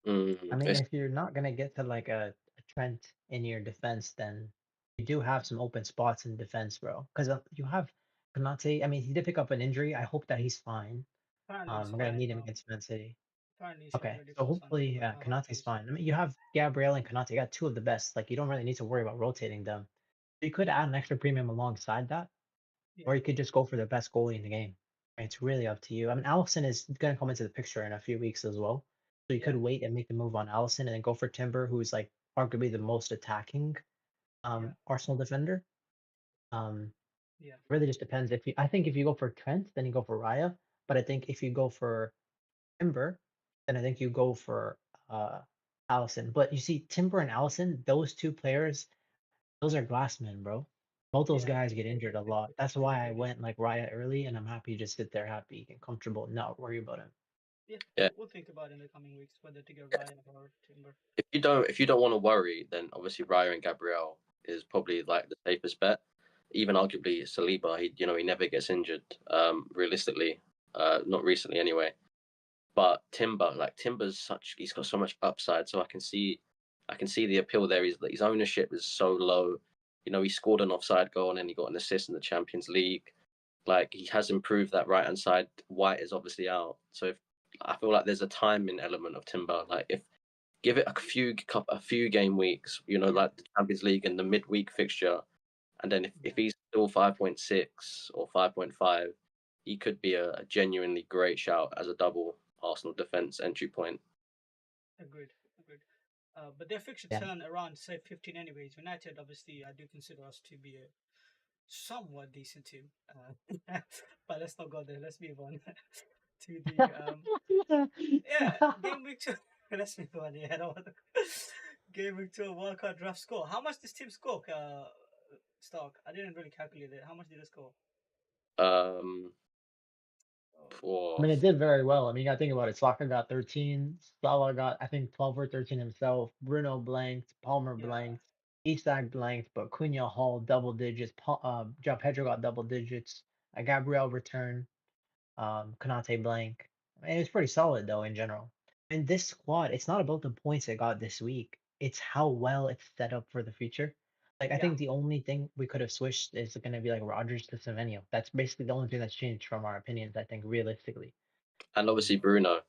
I Mm. mean, if you're not gonna get to like a Trent in your defense, then you do have some open spots in defense, bro. Because you have Konate. I mean, he did pick up an injury. I hope that he's fine. Apparently he's We're gonna fine. need him against Man City. Apparently he's Okay, ready so for Sunday, hopefully, but yeah, I hope Konate's he's fine. I mean, you have Gabriel and Konate. You got two of the best. Like, you don't really need to worry about rotating them. You could add an extra premium alongside that, yeah. or you could just go for the best goalie in the game. It's really up to you. I mean, Allison is going to come into the picture in a few weeks as well. So you Yeah. could wait and make the move on Allison and then go for Timber, who's like arguably the most attacking Yeah. Arsenal defender. Um, Yeah. really just depends. If you, I think if you go for Trent, then you go for Raya. But I think if you go for Timber, then I think you go for uh Allison. But you see, Timber and Allison, those two players, those are glassmen, bro. Both those Yeah. guys get injured a lot. That's why I Yeah. went like Riot early, and I'm happy to just sit there happy and comfortable, and not worry about him. Yeah. Yeah. We'll think about it in the coming weeks whether to get Ryan or Timber. If you don't want to worry, then obviously Raya and Gabriel is probably like the safest bet. Even arguably Saliba, he never gets injured. Realistically, not recently anyway. But Timber's he's got so much upside. So I can see the appeal there. His ownership is so low. He scored an offside goal and then he got an assist in the Champions League. Like he has improved that right hand side. White is obviously out, so I feel like there's a timing element of Timber. Like if give it a few game weeks, Yeah. like the Champions League and the midweek fixture, and then if Yeah. he's still 5.6 or 5.5, he could be a genuinely great shout as a double Arsenal defense entry point. Agreed. Agreed. But their fixture Yeah. turn around say 15 anyways. United, obviously, I do consider us to be a somewhat decent team. But let's not go there. Let's move on to the yeah, game week two. Let's move on. Yeah, I don't want to... game week two wildcard draft score. How much does team score? Stark. I didn't really calculate it. How much did it score? Um, I mean, for it did very well. I mean, you got to think about it. Saka got 13. Salah got, I think, 12 or 13 himself. Bruno blanked. Palmer Yeah, blanked. Isak blanked. But Cunha Hall double digits. João Pedro got double digits. Gabriel returned. Konate blank. I mean, it was pretty solid, though, in general. And this squad, it's not about the points it got this week. It's how well it's set up for the future. Like, I yeah, think the only thing we could have switched is going to be like Rodgers to Semenyo. That's basically the only thing that's changed from our opinions, I think, realistically. and obviously Bruno.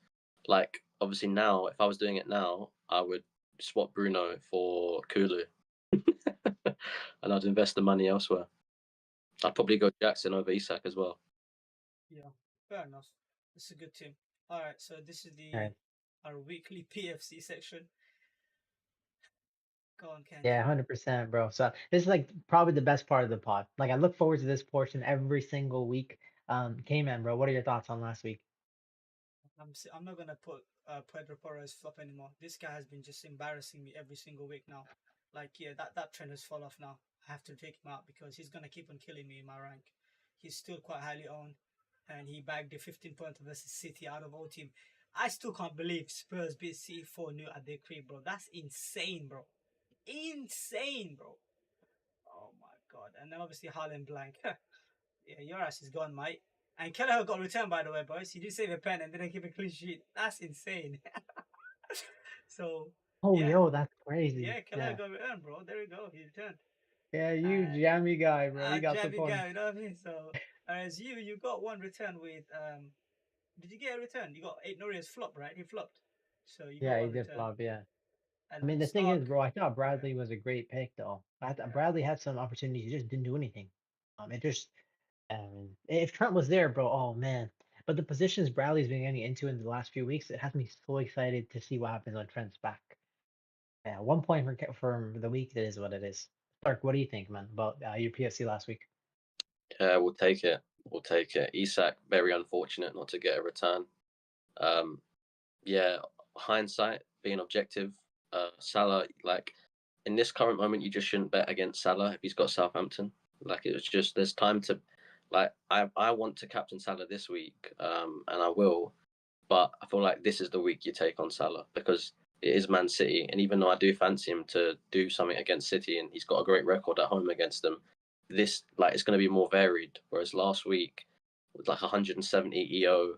Like obviously now, if I was doing it now, I would swap Bruno for Kulu, and I'd invest the money elsewhere. I'd probably go Jackson over Isak as well. yeah. Fair enough. It's a good team. All right, so this is All the right. our weekly PFC section. Go on, Yeah, Kanji. 100%, bro. So this is like probably the best part of the pod. Like I look forward to this portion every single week. K-Man, bro, what are your thoughts on last week? I'm not gonna put Pedro Porro's flop anymore. This guy has been just embarrassing me every single week now. Like yeah, that trend has fall off now. I have to take him out because he's gonna keep on killing me in my rank. He's still quite highly owned, and he bagged the 15 point versus City out of all team. I still can't believe Spurs beat City 4-0 at their crib, bro. That's insane, bro. Insane, bro. Oh my god. And then obviously Haaland blank. Yeah, your ass is gone, mate. And Kelleher got returned, by the way, boys. He did save a pen and didn't keep a clean sheet. That's insane. So, Oh, yeah. yo, that's crazy. Yeah, Kelleher Yeah. got returned, bro. There you go. He returned. Yeah, you And jammy guy, bro. You got the jabby points. guy, you know what I mean? So, whereas you got one return with, did you get a return? You got 8 Noria's flop, right? He flopped. So, you got Yeah, he one did return. flop, yeah. I And mean, then the thing is, Stark, bro, I thought yeah, Bradley was a great pick, though. I thought yeah. Bradley had some opportunities. He just didn't do anything. It just, if Trent was there, bro, oh man. But the positions Bradley's been getting into in the last few weeks, it has me so excited to see what happens when Trent's back. Yeah, 1 point for the week. It is what it is. Stark, what do you think, man, about your PFC last week? Yeah, we'll take it. We'll take it. Isak, very unfortunate not to get a return. Um, yeah, hindsight, being objective, Salah, like in this current moment, you just shouldn't bet against Salah if he's got Southampton. Like it was just there's time to, like I want to captain Salah this week, and I will, but I feel like this is the week you take on Salah because it is Man City, and even though I do fancy him to do something against City, and he's got a great record at home against them, this like it's going to be more varied. Whereas last week with like 170 EO,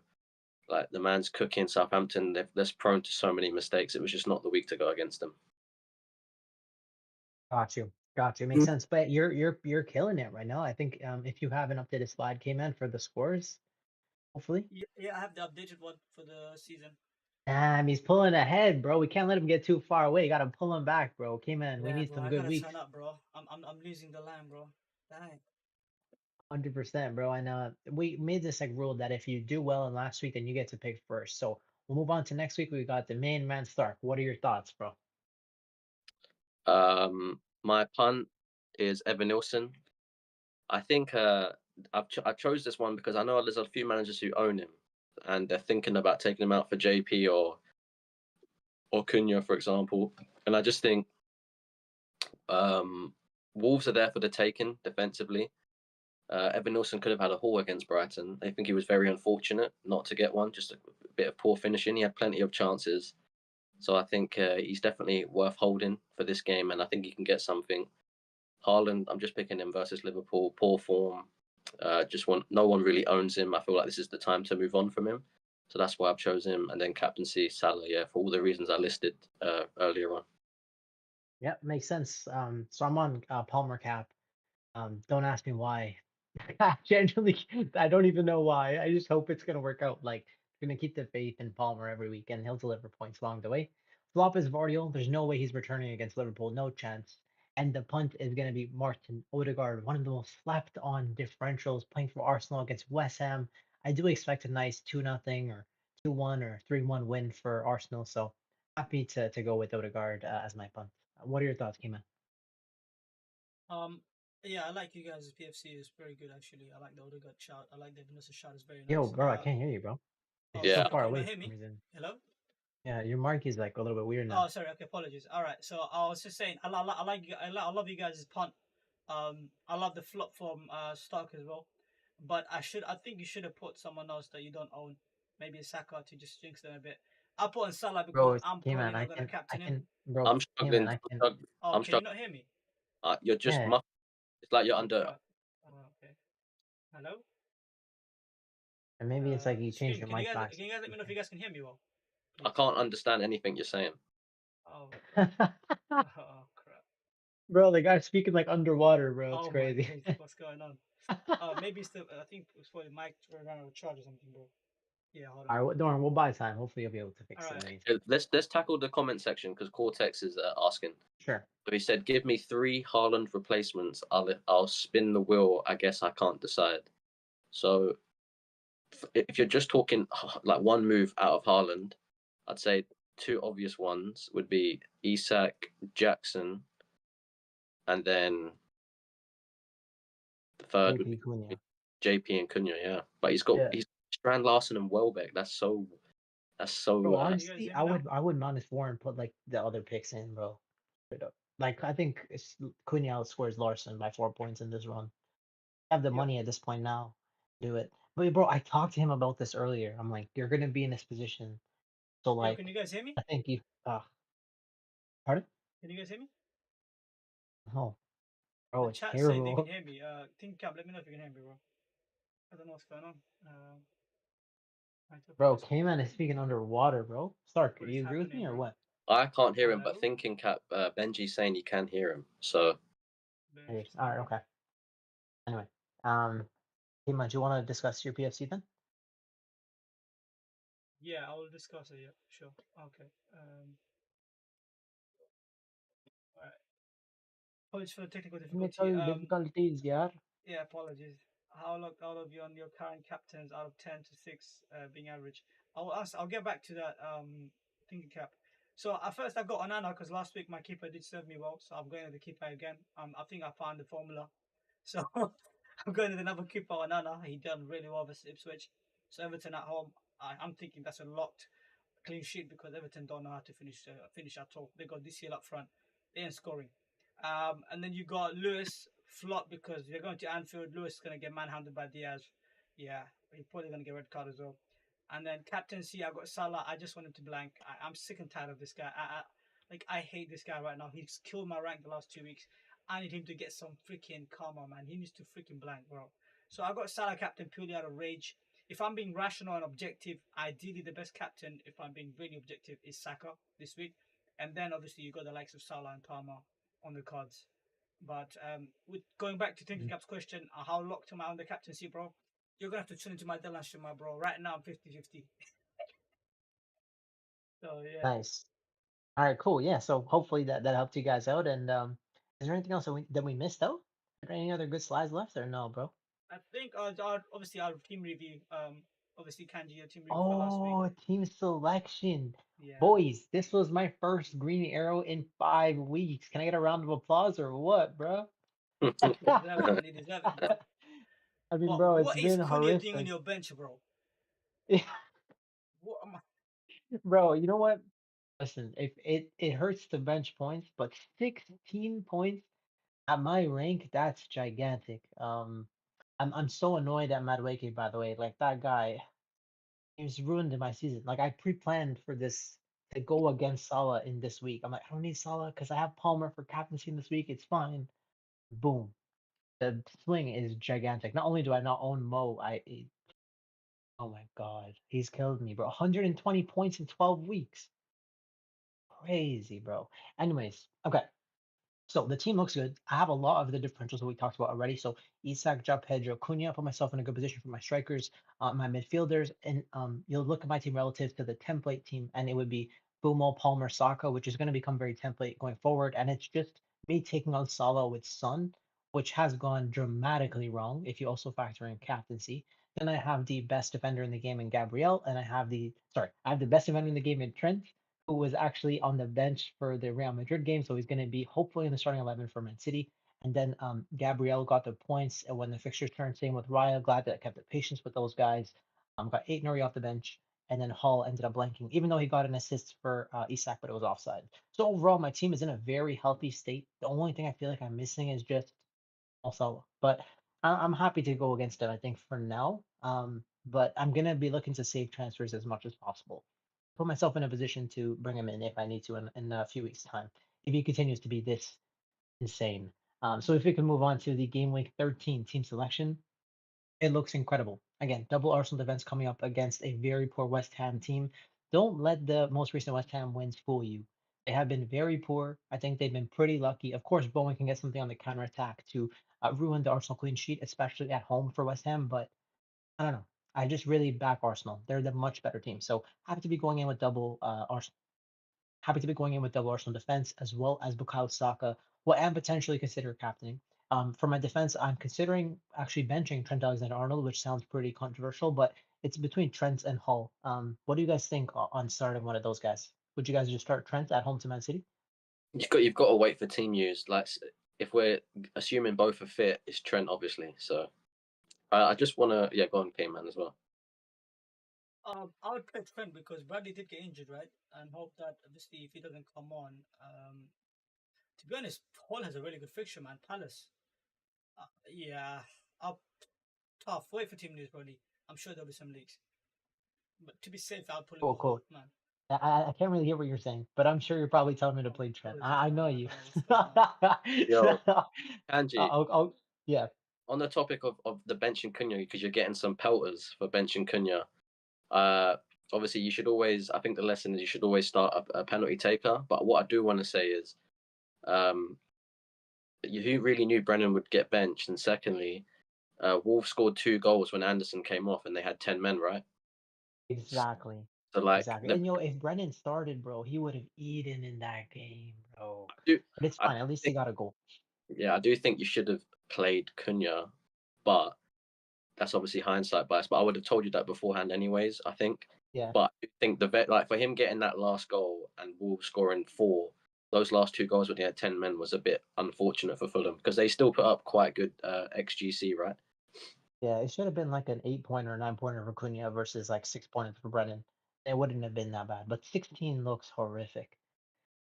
like the man's cooking Southampton. They're prone to so many mistakes. It was just not the week to go against them. Got you. Makes sense. But you're killing it right now. I think if you have an updated slide, came in for the scores, hopefully. Yeah, yeah, I have the updated one for the season. Damn, he's pulling ahead, bro. We can't let him get too far away. You gotta pull him back, bro. Came in. We Yeah, need bro, some I good gotta weeks. turn up, bro. I'm losing the line, bro. Dang. 100%, bro. And we made this like rule that if you do well in last week, then you get to pick first. So we'll move on to next week. We got the main man Stark. What are your thoughts, bro? My punt is Evan Nilsson. I think I chose this one because I know there's a few managers who own him, and they're thinking about taking him out for JP or Cunha, for example. And I just think Wolves are there for the taking defensively. Evan Nilsson could have had a haul against Brighton. I think he was very unfortunate not to get one, just a bit of poor finishing. He had plenty of chances. So I think he's definitely worth holding for this game, and I think he can get something. Haaland, I'm just picking him versus Liverpool, poor form. No one really owns him. I feel like this is the time to move on from him. So that's why I've chosen him. And then captaincy, Salah, yeah, for all the reasons I listed earlier on. Yeah, makes sense. So I'm on Palmer cap. Don't ask me why. Genuinely, I don't even know why. I just hope it's gonna work out. Like, gonna keep the faith in Palmer every week, and he'll deliver points along the way. Flop is Vardiel. There's no way he's returning against Liverpool. No chance. And the punt is gonna be Martin Odegaard, one of the most slept on differentials, playing for Arsenal against West Ham. I do expect a nice 2-0 or 2-1 or 3-1 win for Arsenal. So happy to go with Odegaard as my punt. What are your thoughts, Kima? Um, yeah, I like you guys' PFC is very good actually. I like the Odegaard shout. I like the Vinicius shout is very Yo, nice. bro, I can't hear you, bro. Like, Oh, you're so Yeah, sorry. far Can you not away hear for some me? reason. Hello. Yeah, your mic is like a little bit weird now. Oh, sorry. Okay, apologies. All right. So I was just saying, I like I love you guys' punt. I love the flop from Stark as well. But I think you should have put someone else that you don't own. Maybe Saka to just jinx them a bit. I put on Salah because Bro, it's I'm probably K-Man, not gonna captain him. bro, I'm K-Man, struggling. I can, Oh, I'm can you struggling. not hear me? You're just yeah. It's like you're Oh under. crap. Okay. Hello. And maybe it's like you changed Stream. your mic back. Can you guys let me know if you guys can hear me well, I please? can't understand anything you're saying. Oh. Oh crap. Bro, the guy's speaking like underwater, bro. It's Oh my crazy. days. What's going on? Maybe it's the. I think it's for the mic ran out of charge or something, bro. Yeah. Hold on. All right, don't worry, we'll buy time. Hopefully, you'll be able to All fix it in right. the meantime. Let's tackle the comment section because Cortex is asking. Sure. So he said, "Give me 3 Haaland replacements. I'll spin the wheel. I guess I can't decide." So if you're just talking like one move out of Haaland, I'd say 2 obvious ones would be Isak, Jackson, and then the third would JP be Cunha. JP and Cunha. Yeah, but Yeah. he's Strand Larson and Welbeck. That's so. Bro, Can you guys honestly, hear me now? I would minus 4 and put like the other picks in, bro. Straight up. Like I think Cunha outscores Larson by 4 points in this run. I have the Yep. money at this point now. Do it. But bro, I talked to him about this earlier. I'm like, you're gonna be in this position. So Yo, can like, you guys hear me? I think you. Pardon? Can you guys hear me? Oh, The bro, it's chat saying they can terrible. hear me. Think Cap, let me know if you can hear me, bro. I don't know what's going on. I hope you Bro, guys can hear K-Man is me. speaking underwater, bro. Stark, What is you agree with happening, me or bro? what? I can't hear him, but Hello. thinking Cap Benji's saying he can hear him. So Anyways, all right, okay. Anyway, um, K-Man, do you want to discuss your PFC then? Yeah, I will discuss it. Yeah, sure. Okay. All right. Apologies for the technical difficulty. Technical difficulties, yeah. Yeah, apologies. How locked out of you on your current captains out of 10 to 6 being average? I'll get back to that thinking cap. So at first I got Onana because last week my keeper did serve me well, so I'm going to the keeper again. I think I found the formula. So I'm going to another keeper Onana. He done really well versus Ipswich. So Everton at home, I'm thinking that's a locked clean sheet because Everton don't know how to finish at all. They got DCL up front. They ain't scoring. And then you got Lewis flop because they're going to Anfield. Lewis is going to get manhandled by Diaz. Yeah, he's probably going to get red card as well. And then captaincy, I got Salah. I just want him to blank. I'm sick and tired of this guy. I hate this guy right now. He's killed my rank the last 2 weeks. I need him to get some freaking karma, man. He needs to freaking blank, bro. So I got Salah captain purely out of rage. If I'm being rational and objective, ideally the best captain, if I'm being really objective, is Saka this week. And then obviously you got the likes of Salah and Palmer on the cards. But with going back to Thinking Cap's question, how locked am I on the captaincy, bro? You're gonna have to tune into my Dylan stream, my bro. Right now I'm 50-50. So yeah. Nice. All right, cool. Yeah, so hopefully that helped you guys out. And is there anything else that we missed out? Are there any other good slides left or no, bro? I think obviously our team review. Obviously Kanji, your team review for last week. Oh, team selection. Yeah. Boys, this was my first green arrow in 5 weeks. Can I get a round of applause or what, bro? You deserve it, man. You deserve it, bro. I mean, But bro, it's what is been Cunha doing on horrific. your bench, bro? What am I? Bro, you know what? Listen, if it hurts the bench points, but 16 points at my rank, that's gigantic. I'm so annoyed at Madueke, by the way. Like that guy, he's ruined my season. Like I pre-planned for this to go against Salah in this week. I'm like, I don't need Salah because I have Palmer for captaincy in this week. It's fine. Boom. The swing is gigantic. Not only do I not own Mo, oh my god, he's killed me, bro. 120 points in 12 weeks. Crazy, bro. Anyways, okay. So the team looks good. I have a lot of the differentials that we talked about already. So Isak, Ja, Pedro, Cunha, put myself in a good position for my strikers, my midfielders, and you'll look at my team relative to the template team, and it would be Bumo, Palmer, Saka, which is going to become very template going forward. And it's just me taking on Salah with Son, which has gone dramatically wrong if you also factor in captaincy. Then I have the best defender in the game in Gabriel, and I have the best defender in the game in Trent, who was actually on the bench for the Real Madrid game, so he's going to be hopefully in the starting 11 for Man City. And then Gabriel got the points when the fixtures turned. Same with Raya. Glad that I kept the patience with those guys. Got Eight Nori off the bench, and then Hall ended up blanking, even though he got an assist for Isak, but it was offside. So overall, my team is in a very healthy state. The only thing I feel like I'm missing is just also, but I'm happy to go against it, I think, for now. But I'm gonna be looking to save transfers as much as possible. Put myself in a position to bring him in if I need to in a few weeks' time. If he continues to be this insane. So if we can move on to the game week 13 team selection, it looks incredible. Again, double Arsenal defense coming up against a very poor West Ham team. Don't let the most recent West Ham wins fool you. They have been very poor. I think they've been pretty lucky. Of course, Bowen can get something on the counter attack to ruin the Arsenal clean sheet, especially at home for West Ham. But I don't know. I just really back Arsenal. They're the much better team. So happy to be going in with double Arsenal. Happy to be going in with double Arsenal defense as well as Bukayo Saka, who I am potentially consider captaining. For my defense, I'm considering actually benching Trent Alexander-Arnold, which sounds pretty controversial, but it's between Trent and Hull. What do you guys think on starting one of those guys? Would you guys just start Trent at home to Man City? You've got to wait for team use. Like if we're assuming both are fit, it's Trent obviously. So I just want to go on K-Man as well. I would play Trent because Bradley did get injured, right? And hope that obviously if he doesn't come on, to be honest, Hall has a really good fixture, man. Palace, yeah, up tough. Wait for team news, Bradley. I'm sure there'll be some leaks, but to be safe, I'll probably Cool, go Hall, cool. man. I can't really hear what you're saying, but I'm sure you're probably telling me to Oh, play Trent. apologies, I man. know I you. don't know what's going on. So, Yo, Kanji, yeah. on the topic of the benching Cunha, because you're getting some pelters for benching Cunha. Obviously, you should always. I think the lesson is you should always start a penalty taker. But what I do want to say is, you really knew Brennan would get benched, and secondly, Wolves scored 2 goals when Anderson came off, and they had 10 men, right? Exactly. So like Exactly. And if Brennan started, bro, he would have eaten in that game, bro. do, But it's I fine. At least he think, got a goal. yeah, I do think you should have played Cunha, but that's obviously hindsight bias. But I would have told you that beforehand, anyways. I think, Yeah. but I think the vet like for him getting that last goal and Wolves scoring 4, those last 2 goals when he had 10 men was a bit unfortunate for Fulham because they still put up quite good XGC, right? Yeah. It should have been like an 8 pointer or 9 pointer for Cunha versus like 6 pointers for Brennan. It wouldn't have been that bad. But 16 looks horrific.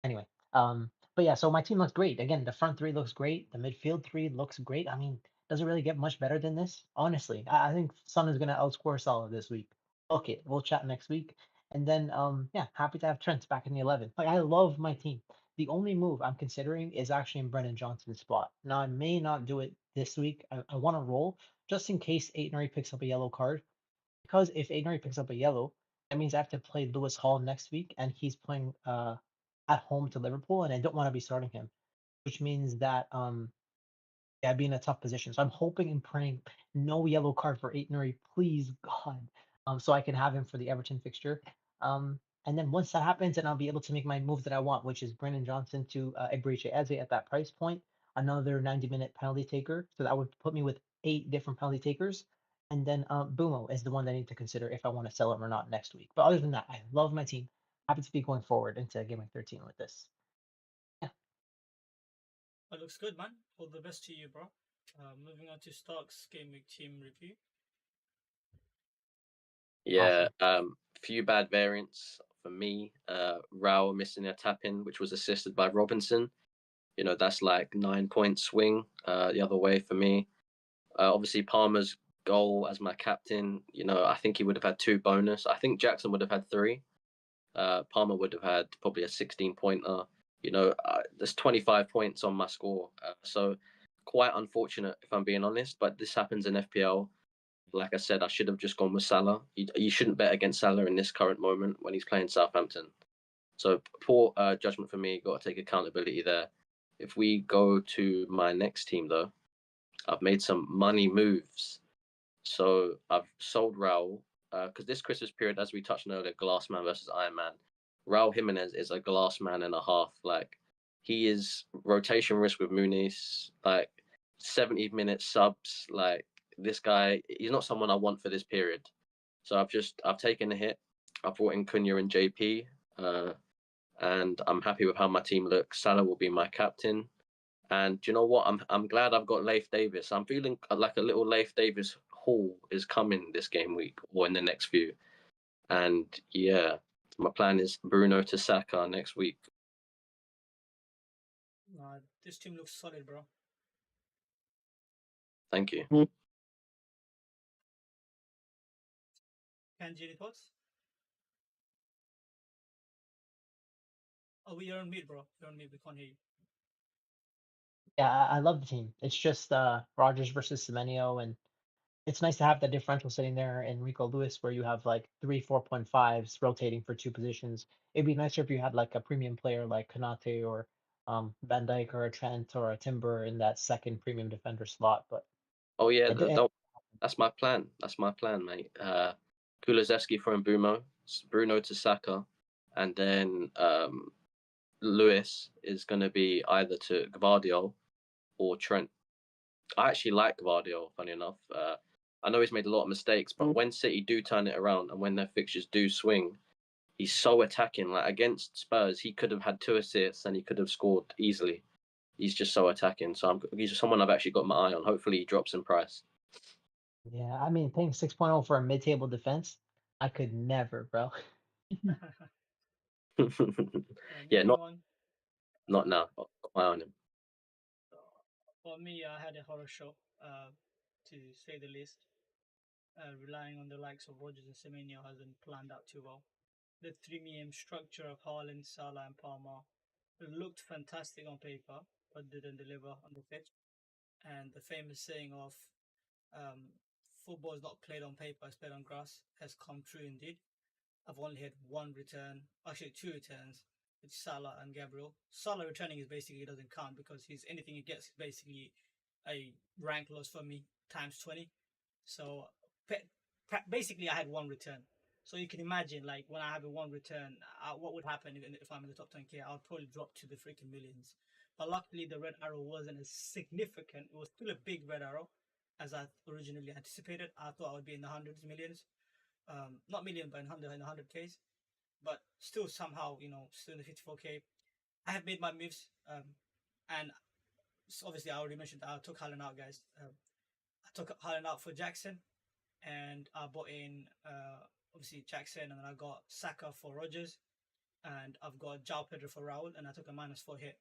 Anyway, but yeah, so my team looks great. Again, the front three looks great. The midfield three looks great. I mean, does it really get much better than this? Honestly, I think Son is gonna outscore Salah this week. Okay, we'll chat next week. And then yeah, happy to have Trent back in the 11. Like I love my team. The only move I'm considering is actually in Brennan Johnson's spot. Now I may not do it this week. I want to roll just in case Aitnery picks up a yellow card. Because if Aitnery picks up a yellow, that means I have to play Lewis Hall next week, and he's playing at home to Liverpool, and I don't want to be starting him, which means that yeah, I'd be in a tough position. So I'm hoping and praying no yellow card for Aitnery, please God, so I can have him for the Everton fixture. And then once that happens, then I'll be able to make my move that I want, which is Brennan Johnson to Ebriche Eze at that price point, another 90-minute penalty taker. So that would put me with 8 different penalty takers. And then Mbeumo is the one that I need to consider if I want to sell him or not next week. But other than that, I love my team. Happy to be going forward into Game Week 13 with this. Yeah. That looks good, man. All the best to you, bro. Moving on to Stark's game week team review. Yeah, Awesome. few bad variants for me. Rao missing a tap in, which was assisted by Robinson. You know, that's like 9 point swing the other way for me. Obviously, Palmer's goal as my captain. You know, I think he would have had 2 bonus. I think Jackson would have had 3. Palmer would have had probably a 16 pointer. You know, there's 25 points on my score. So quite unfortunate if I'm being honest, but this happens in FPL. Like I said, I should have just gone with Salah. You shouldn't bet against Salah in this current moment when he's playing Southampton. So poor judgment for me. Got to take accountability there. If we go to my next team, though, I've made some money moves. So I've sold Raul because this Christmas period, as we touched on earlier, Glass Man versus Iron Man. Raul Jimenez is a glass man and a half. Like he is rotation risk with Muniz, like 70-minute subs. Like this guy, he's not someone I want for this period. So I've taken a hit. I've brought in Cunha and JP, and I'm happy with how my team looks. Salah will be my captain. And do you know what? I'm glad I've got Leif Davis. I'm feeling like a little Leif Davis haul is coming this game week or in the next few. And yeah, my plan is Bruno to Saka next week. This team looks solid, bro. Thank you. Kenji, any thoughts? Oh, you're on mute, bro. You're on mute. We can't hear you. Yeah, I love the team. It's just Rogers versus Semenyo, and it's nice to have that differential sitting there in Rico Lewis, where you have like 3 4.5s rotating for two positions. It'd be nicer if you had like a premium player like Kanate or Van Dijk or a Trent or a Timber in that second premium defender slot. But Oh yeah, it, that's my plan. That's my plan, mate. Kulusevski for Mbeumo, Bruno to Saka, and then Lewis is going to be either to Gvardiol or Trent. I actually like Gvardiol, funny enough. I know he's made a lot of mistakes, but when City do turn it around and when their fixtures do swing, he's so attacking. Like against Spurs, he could have had 2 assists and he could have scored easily. He's just so attacking. So he's someone I've actually got my eye on. Hopefully, he drops in price. yeah, I mean, paying 6.0 for a mid-table defense, I could never, bro. Yeah, Moving on. not now. Got my eye on him. For me, I had a horror show, to say the least. Relying on the likes of Rogers and Semenyo hasn't planned out too well. The 3 structure of Haaland, Salah, and Palmer looked fantastic on paper, but didn't deliver on the pitch. And the famous saying of football is not played on paper, it's played on grass has come true indeed. I've only had one return, actually 2 returns, with Salah and Gabriel. Salah returning is basically doesn't count because anything he gets is basically a rank loss for me times 20. So basically, I had one return. So you can imagine, like when I have a one return, what would happen if I'm in the top 10K? I'll probably drop to the freaking millions. But luckily, the red arrow wasn't as significant. It was still a big red arrow, as I originally anticipated. I thought I would be in the hundreds, millions, not million, but in the 100Ks. But still, somehow, still in the 54K. I have made my moves, and obviously, I already mentioned that I took Haaland out, guys. I took Haaland out for Jackson, and I bought in obviously Jackson, and then I got Saka for Rogers, and I've got João Pedro for Raul, and I took a -4 hit.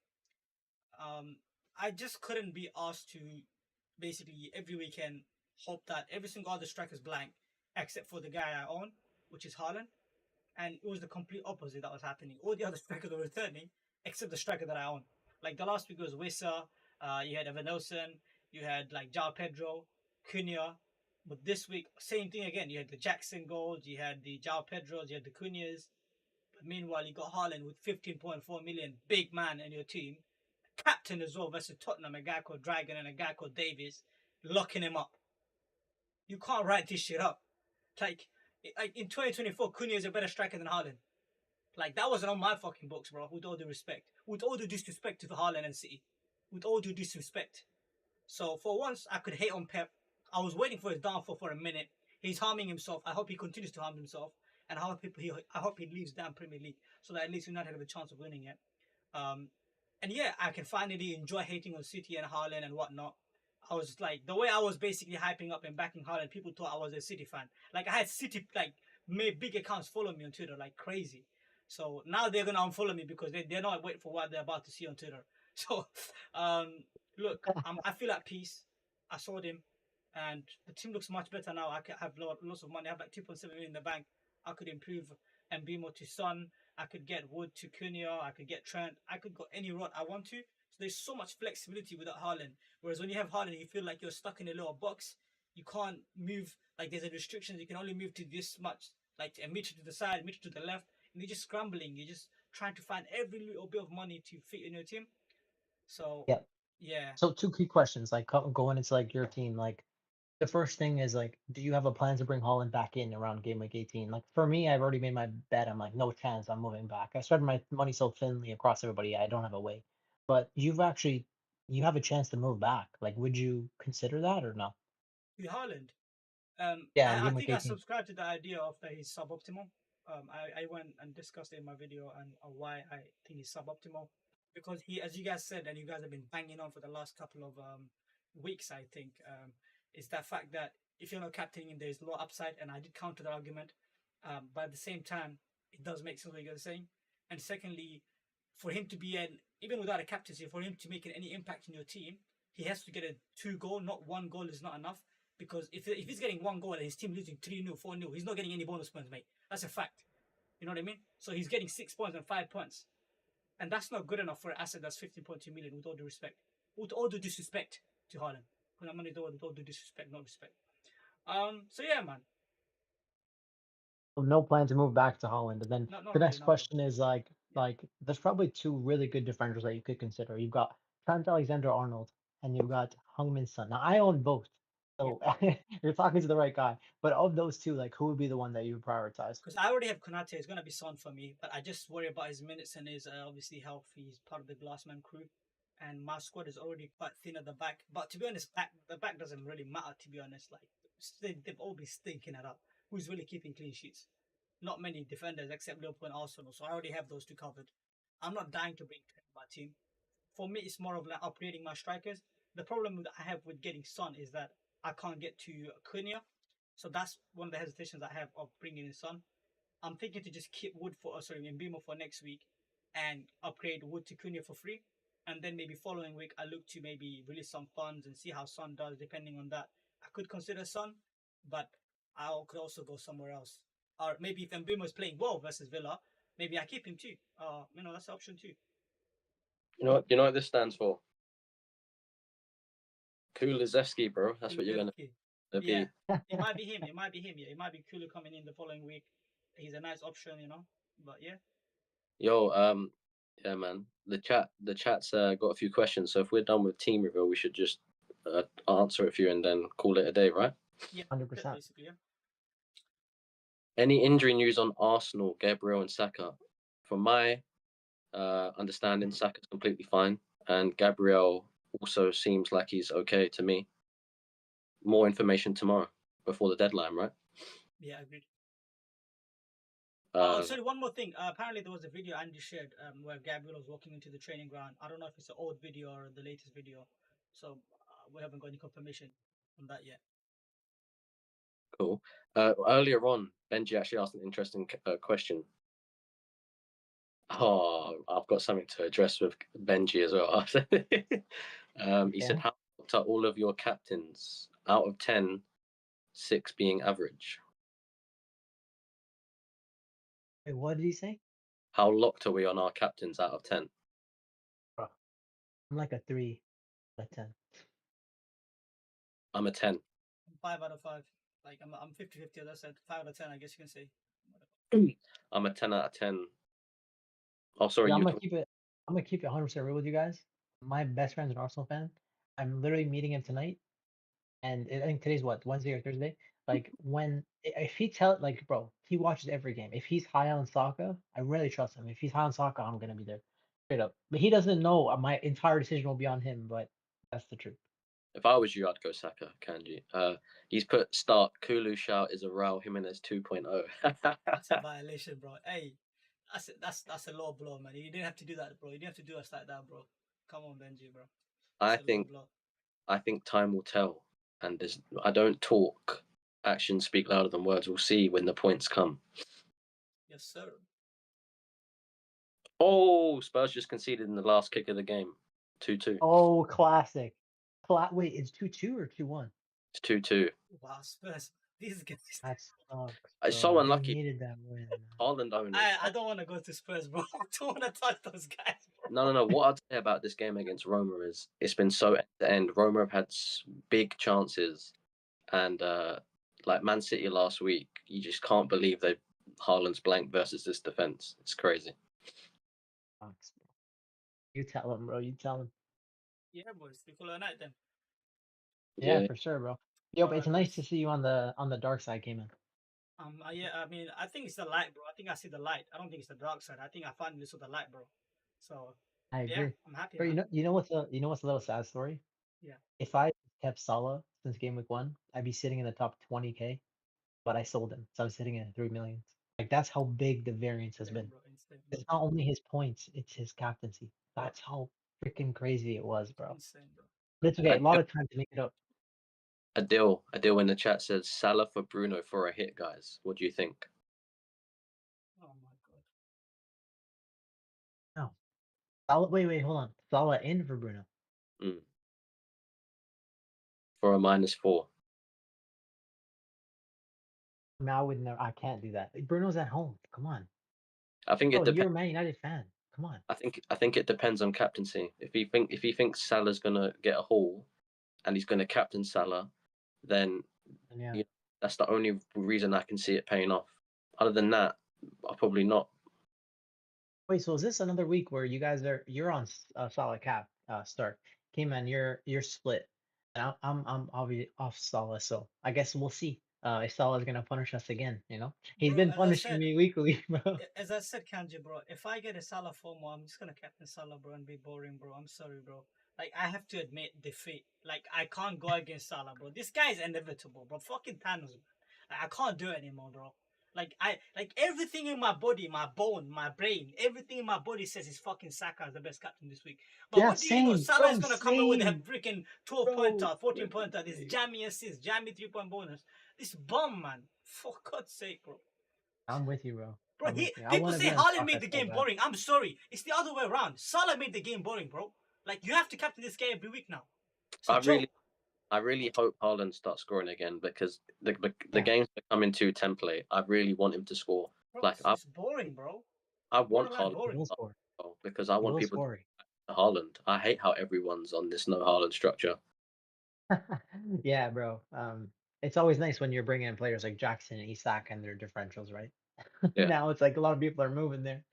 I just couldn't be asked to basically every weekend hope that every single other striker is blank except for the guy I own, which is Haaland. And it was the complete opposite that was happening. All the other strikers were returning except the striker that I own. Like the last week was Wissa, you had Evan Nelson, you had like João Pedro, Cunha. But this week, same thing again. You had the Jackson goals, you had the João Pedros, you had the Cunhas. But meanwhile, you got Haaland with 15.4 million, big man in your team. Captain as well versus Tottenham, a guy called Dragon and a guy called Davis, locking him up. You can't write this shit up. Like in 2024, Cunha is a better striker than Haaland. Like that wasn't on my fucking books, bro. With all due respect, with all due disrespect to the Haaland and City, with all due disrespect. So for once, I could hate on Pep. I was waiting for his downfall for a minute. He's harming himself. I hope he continues to harm himself, and I hope he leaves damn Premier League so that at least United have a chance of winning it. And yeah, I can finally enjoy hating on City and Haaland and whatnot. I was like, the way I was basically hyping up and backing Haaland, people thought I was a City fan. Like I had City made big accounts follow me on Twitter like crazy. So now they're gonna unfollow me because they're not waiting for what they're about to see on Twitter. So look, I feel at peace. I saw him, and the team looks much better now. I have lots of money. I have like 2.7 million in the bank. I could improve Mbeumo to Son. I could get Wood to Cunha. I could get Trent. I could go any route I want to. So there's so much flexibility without Haaland. Whereas when you have Haaland, you feel like you're stuck in a little box. You can't move. Like there's a restriction. You can only move to this much. Like a meter to the side, a meter to the left. And you're just scrambling. You're just trying to find every little bit of money to fit in your team. So Yeah. yeah. So two key questions, like going into like your team, like the first thing is like, do you have a plan to bring Holland back in around game week 18? Like for me, I've already made my bet. I'm like, no chance I'm moving back. I spread my money so thinly across everybody. I don't have a way. But you have a chance to move back. Like, would you consider that or no? Haaland. Yeah, I game week think I 18. subscribe to the idea of that he's suboptimal. I went and discussed it in my video and why I think he's suboptimal because he, as you guys said, and you guys have been banging on for the last couple of weeks, I think, is that fact that if you're not captaining, there's low upside, and I did counter the argument. But at the same time, it does make sense what you're saying. And secondly, for him to be an even without a captaincy, for him to make any impact in your team, he has to get a 2 goal. Not 1 goal is not enough because if he's getting 1 goal and his team losing 3-0, 4-0, he's not getting any bonus points, mate. That's a fact. You know what I mean? So he's getting 6 points and 5 points. And that's not good enough for an asset that's 15.2 million, with all due respect. With all due disrespect to Haaland. Because I'm going to do with all due disrespect, not respect. So yeah, man. No plan to move back to Holland. And then Not the really, next no, bro. question is like there's probably two really good defenders that you could consider. You've got Trent Alexander-Arnold and you've got Heung-min Son. Now I own both, Yeah. so you're talking to the right guy. But of those two, like who would be the one that you would prioritize? Because I already have Konate. It's going to be Son for me. But I just worry about his minutes and his obviously health. He's part of the Glassman crew. And my squad is already quite thin at the back. But to be honest, the back doesn't really matter, to be honest. Like, they've all been stinking it up. Who's really keeping clean sheets? Not many defenders except Liverpool and Arsenal. So I already have those two covered. I'm not dying to bring Trent in my team. For me, it's more of like upgrading my strikers. The problem that I have with getting Son is that I can't get to Cunha. So that's one of the hesitations I have of bringing in Son. I'm thinking to just keep Wood for Mbeumo for next week and upgrade Wood to Cunha for free. And then maybe following week I look to maybe release some funds and see how Son does. Depending on that, I could consider Son, but I could also go somewhere else. Or maybe if Mbeumo is playing well versus Villa, maybe I keep him too. That's an option too. You know what this stands for? Kulizeski, bro. That's what you're gonna Yeah, be. it might be him. It might be him. Yeah, it might be Kulu coming in the following week. He's a nice option, But yeah. Yo, yeah, man. The chat's got a few questions. So if we're done with team reveal, we should just answer a few and then call it a day, right? Yeah, 100%. basically, yeah. Any injury news on Arsenal, Gabriel and Saka? From my understanding, Saka's completely fine, and Gabriel also seems like he's okay to me. More information tomorrow before the deadline, right? Yeah, agreed. Uh, Sorry, one more thing. Apparently, there was a video Andy shared where Gabriel was walking into the training ground. I don't know if it's an old video or the latest video, so we haven't got any confirmation on that yet. Cool. Earlier on, Benji actually asked an interesting question. Oh, I've got something to address with Benji as well. He said, how are all of your captains out of 10, 6 being average? Wait, what did he say? How locked are we on our captains out of 10? Bro, I'm like a 3 out of 10. I'm a 10. 5 out of 5. Like I'm 50-50. As I said, 5 out of 10. I guess you can say. I'm a 10 out of 10. Oh, sorry, Yeah, you. I'm gonna keep it 100% real with you guys. My best friend's an Arsenal fan. I'm literally meeting him tonight, and I think today's what, Wednesday or Thursday. Like if he like, bro, he watches every game. If he's high on Saka, I really trust him. If he's high on Saka, I'm gonna be there, straight up. But he doesn't know my entire decision will be on him. But that's the truth. If I was you, I'd go Saka, Kanji. He's put start Kulu shout is a Raul Jimenez 2.0. That's a violation, bro. Hey, that's a low blow, man. You didn't have to do that, bro. You didn't have to do us like that, bro. Come on, Benji, bro. I think time will tell, and I don't talk. Actions speak louder than words. We'll see when the points come. Yes, sir. Oh, Spurs just conceded in the last kick of the game, 2-2. Oh, classic. Wait, it's 2-2 or 2-1? It's 2-2. Wow, Spurs. These guys. That sucks. It's so They unlucky. needed that win. Haaland owners. I don't want to go to Spurs, bro. I don't want to touch those guys, bro. No. What I'd say about this game against Roma is it's been so end to end. Roma have had big chances, and like Man City last week, you just can't believe they Haaland's blank versus this defense. It's crazy. Sucks. You tell him, bro. You tell him. Yeah, boys. We call it a night then. Yeah, for sure, bro. Yo, but it's Alright, nice boys. to see you on the dark side, Cayman. Yeah, I mean, I think it's the light, bro. I think I see the light. I don't think it's the dark side. I think I finally saw the light, bro. So I yeah, agree. I'm happy, Bro, man. you know what's a little sad story? Yeah. If I kept Salah since game week 1, I'd be sitting in the top 20K, but I sold him, so I'm sitting at 3 million. Like that's how big the variance has Insane, been. bro. Insane. It's not only his points, it's his captaincy. That's how freaking crazy it was, bro. Insane, bro. But it's okay. A lot of time to make it up. Adil in the chat says Salah for Bruno for a hit, guys. What do you think? Oh my god. No. Salah, wait, hold on. Salah in for Bruno. For a -4. I would never. I can't do that. Bruno's at home. Come on. I think it Oh, depends. you're a Man United fan. Come on. I think it depends on captaincy. If he thinks Salah's gonna get a haul, and he's gonna captain Salah, then Yeah. that's the only reason I can see it paying off. Other than that, I'll probably not. Wait, so is this another week where you're on Salah cap start? K-Man, you're split. And I'm obviously off Salah, so I guess we'll see. If Salah's gonna punish us again, He's Bro, been punishing me weekly, bro. as I said, Kanji, bro, if I get a Salah FOMO, I'm just gonna captain Salah, bro, and be boring, bro. I'm sorry, bro. Like, I have to admit defeat. Like, I can't go against Salah, bro. This guy is inevitable, bro. Fucking Thanos, man. I can't do it anymore, bro. Like everything in my body, my bone, my brain, everything in my body says is fucking Saka is the best captain this week. But Yeah, what do you know? same, Salah is bro, gonna come in with a same, freaking 12 bro. pointer, 14 pointer, this jammy assist, jammy 3-point bonus. This bum, man. For God's sake, bro. I'm with you, bro. Bro, I'm with you. I people want to say be on Haaland Saka made the so game bad. boring. I'm sorry. It's the other way around. Salah made the game boring, bro. Like, you have to captain this guy every week now. I really hope Haaland starts scoring again, because the Yeah. games becoming too template. I really want him to score. Bro, Like it's boring, bro. I want Borderline Haaland He boring. will score. to score, because I He want will people to score. Haaland. I hate how everyone's on this no Haaland structure. Yeah, bro. It's always nice when you're bringing in players like Jackson and Isak and their differentials, right? Yeah. Now it's like a lot of people are moving there.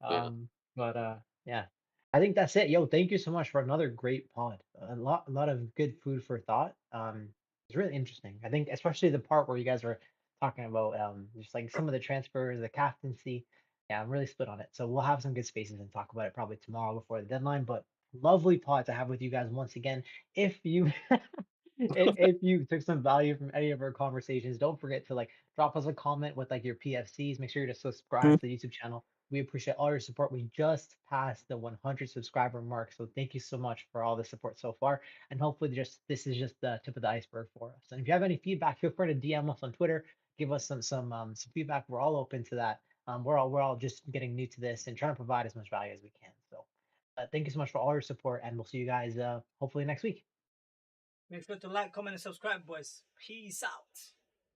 Yeah. But yeah, I think that's it. Yo, thank you so much for another great pod. A lot of good food for thought. It's really interesting. I think especially the part where you guys were talking about just like some of the transfers, the captaincy. Yeah, I'm really split on it. So we'll have some good spaces and talk about it probably tomorrow before the deadline. But lovely pod to have with you guys once again. If you if you took some value from any of our conversations, don't forget to like drop us a comment with like your PFCs. Make sure to subscribe to the YouTube channel. We appreciate all your support. We just passed the 100 subscriber mark, so thank you so much for all the support so far. And hopefully, this is just the tip of the iceberg for us. And if you have any feedback, feel free to DM us on Twitter. Give us some feedback. We're all open to that. We're all just getting new to this and trying to provide as much value as we can. So, thank you so much for all your support, and we'll see you guys hopefully next week. Make sure to like, comment, and subscribe, boys. Peace out.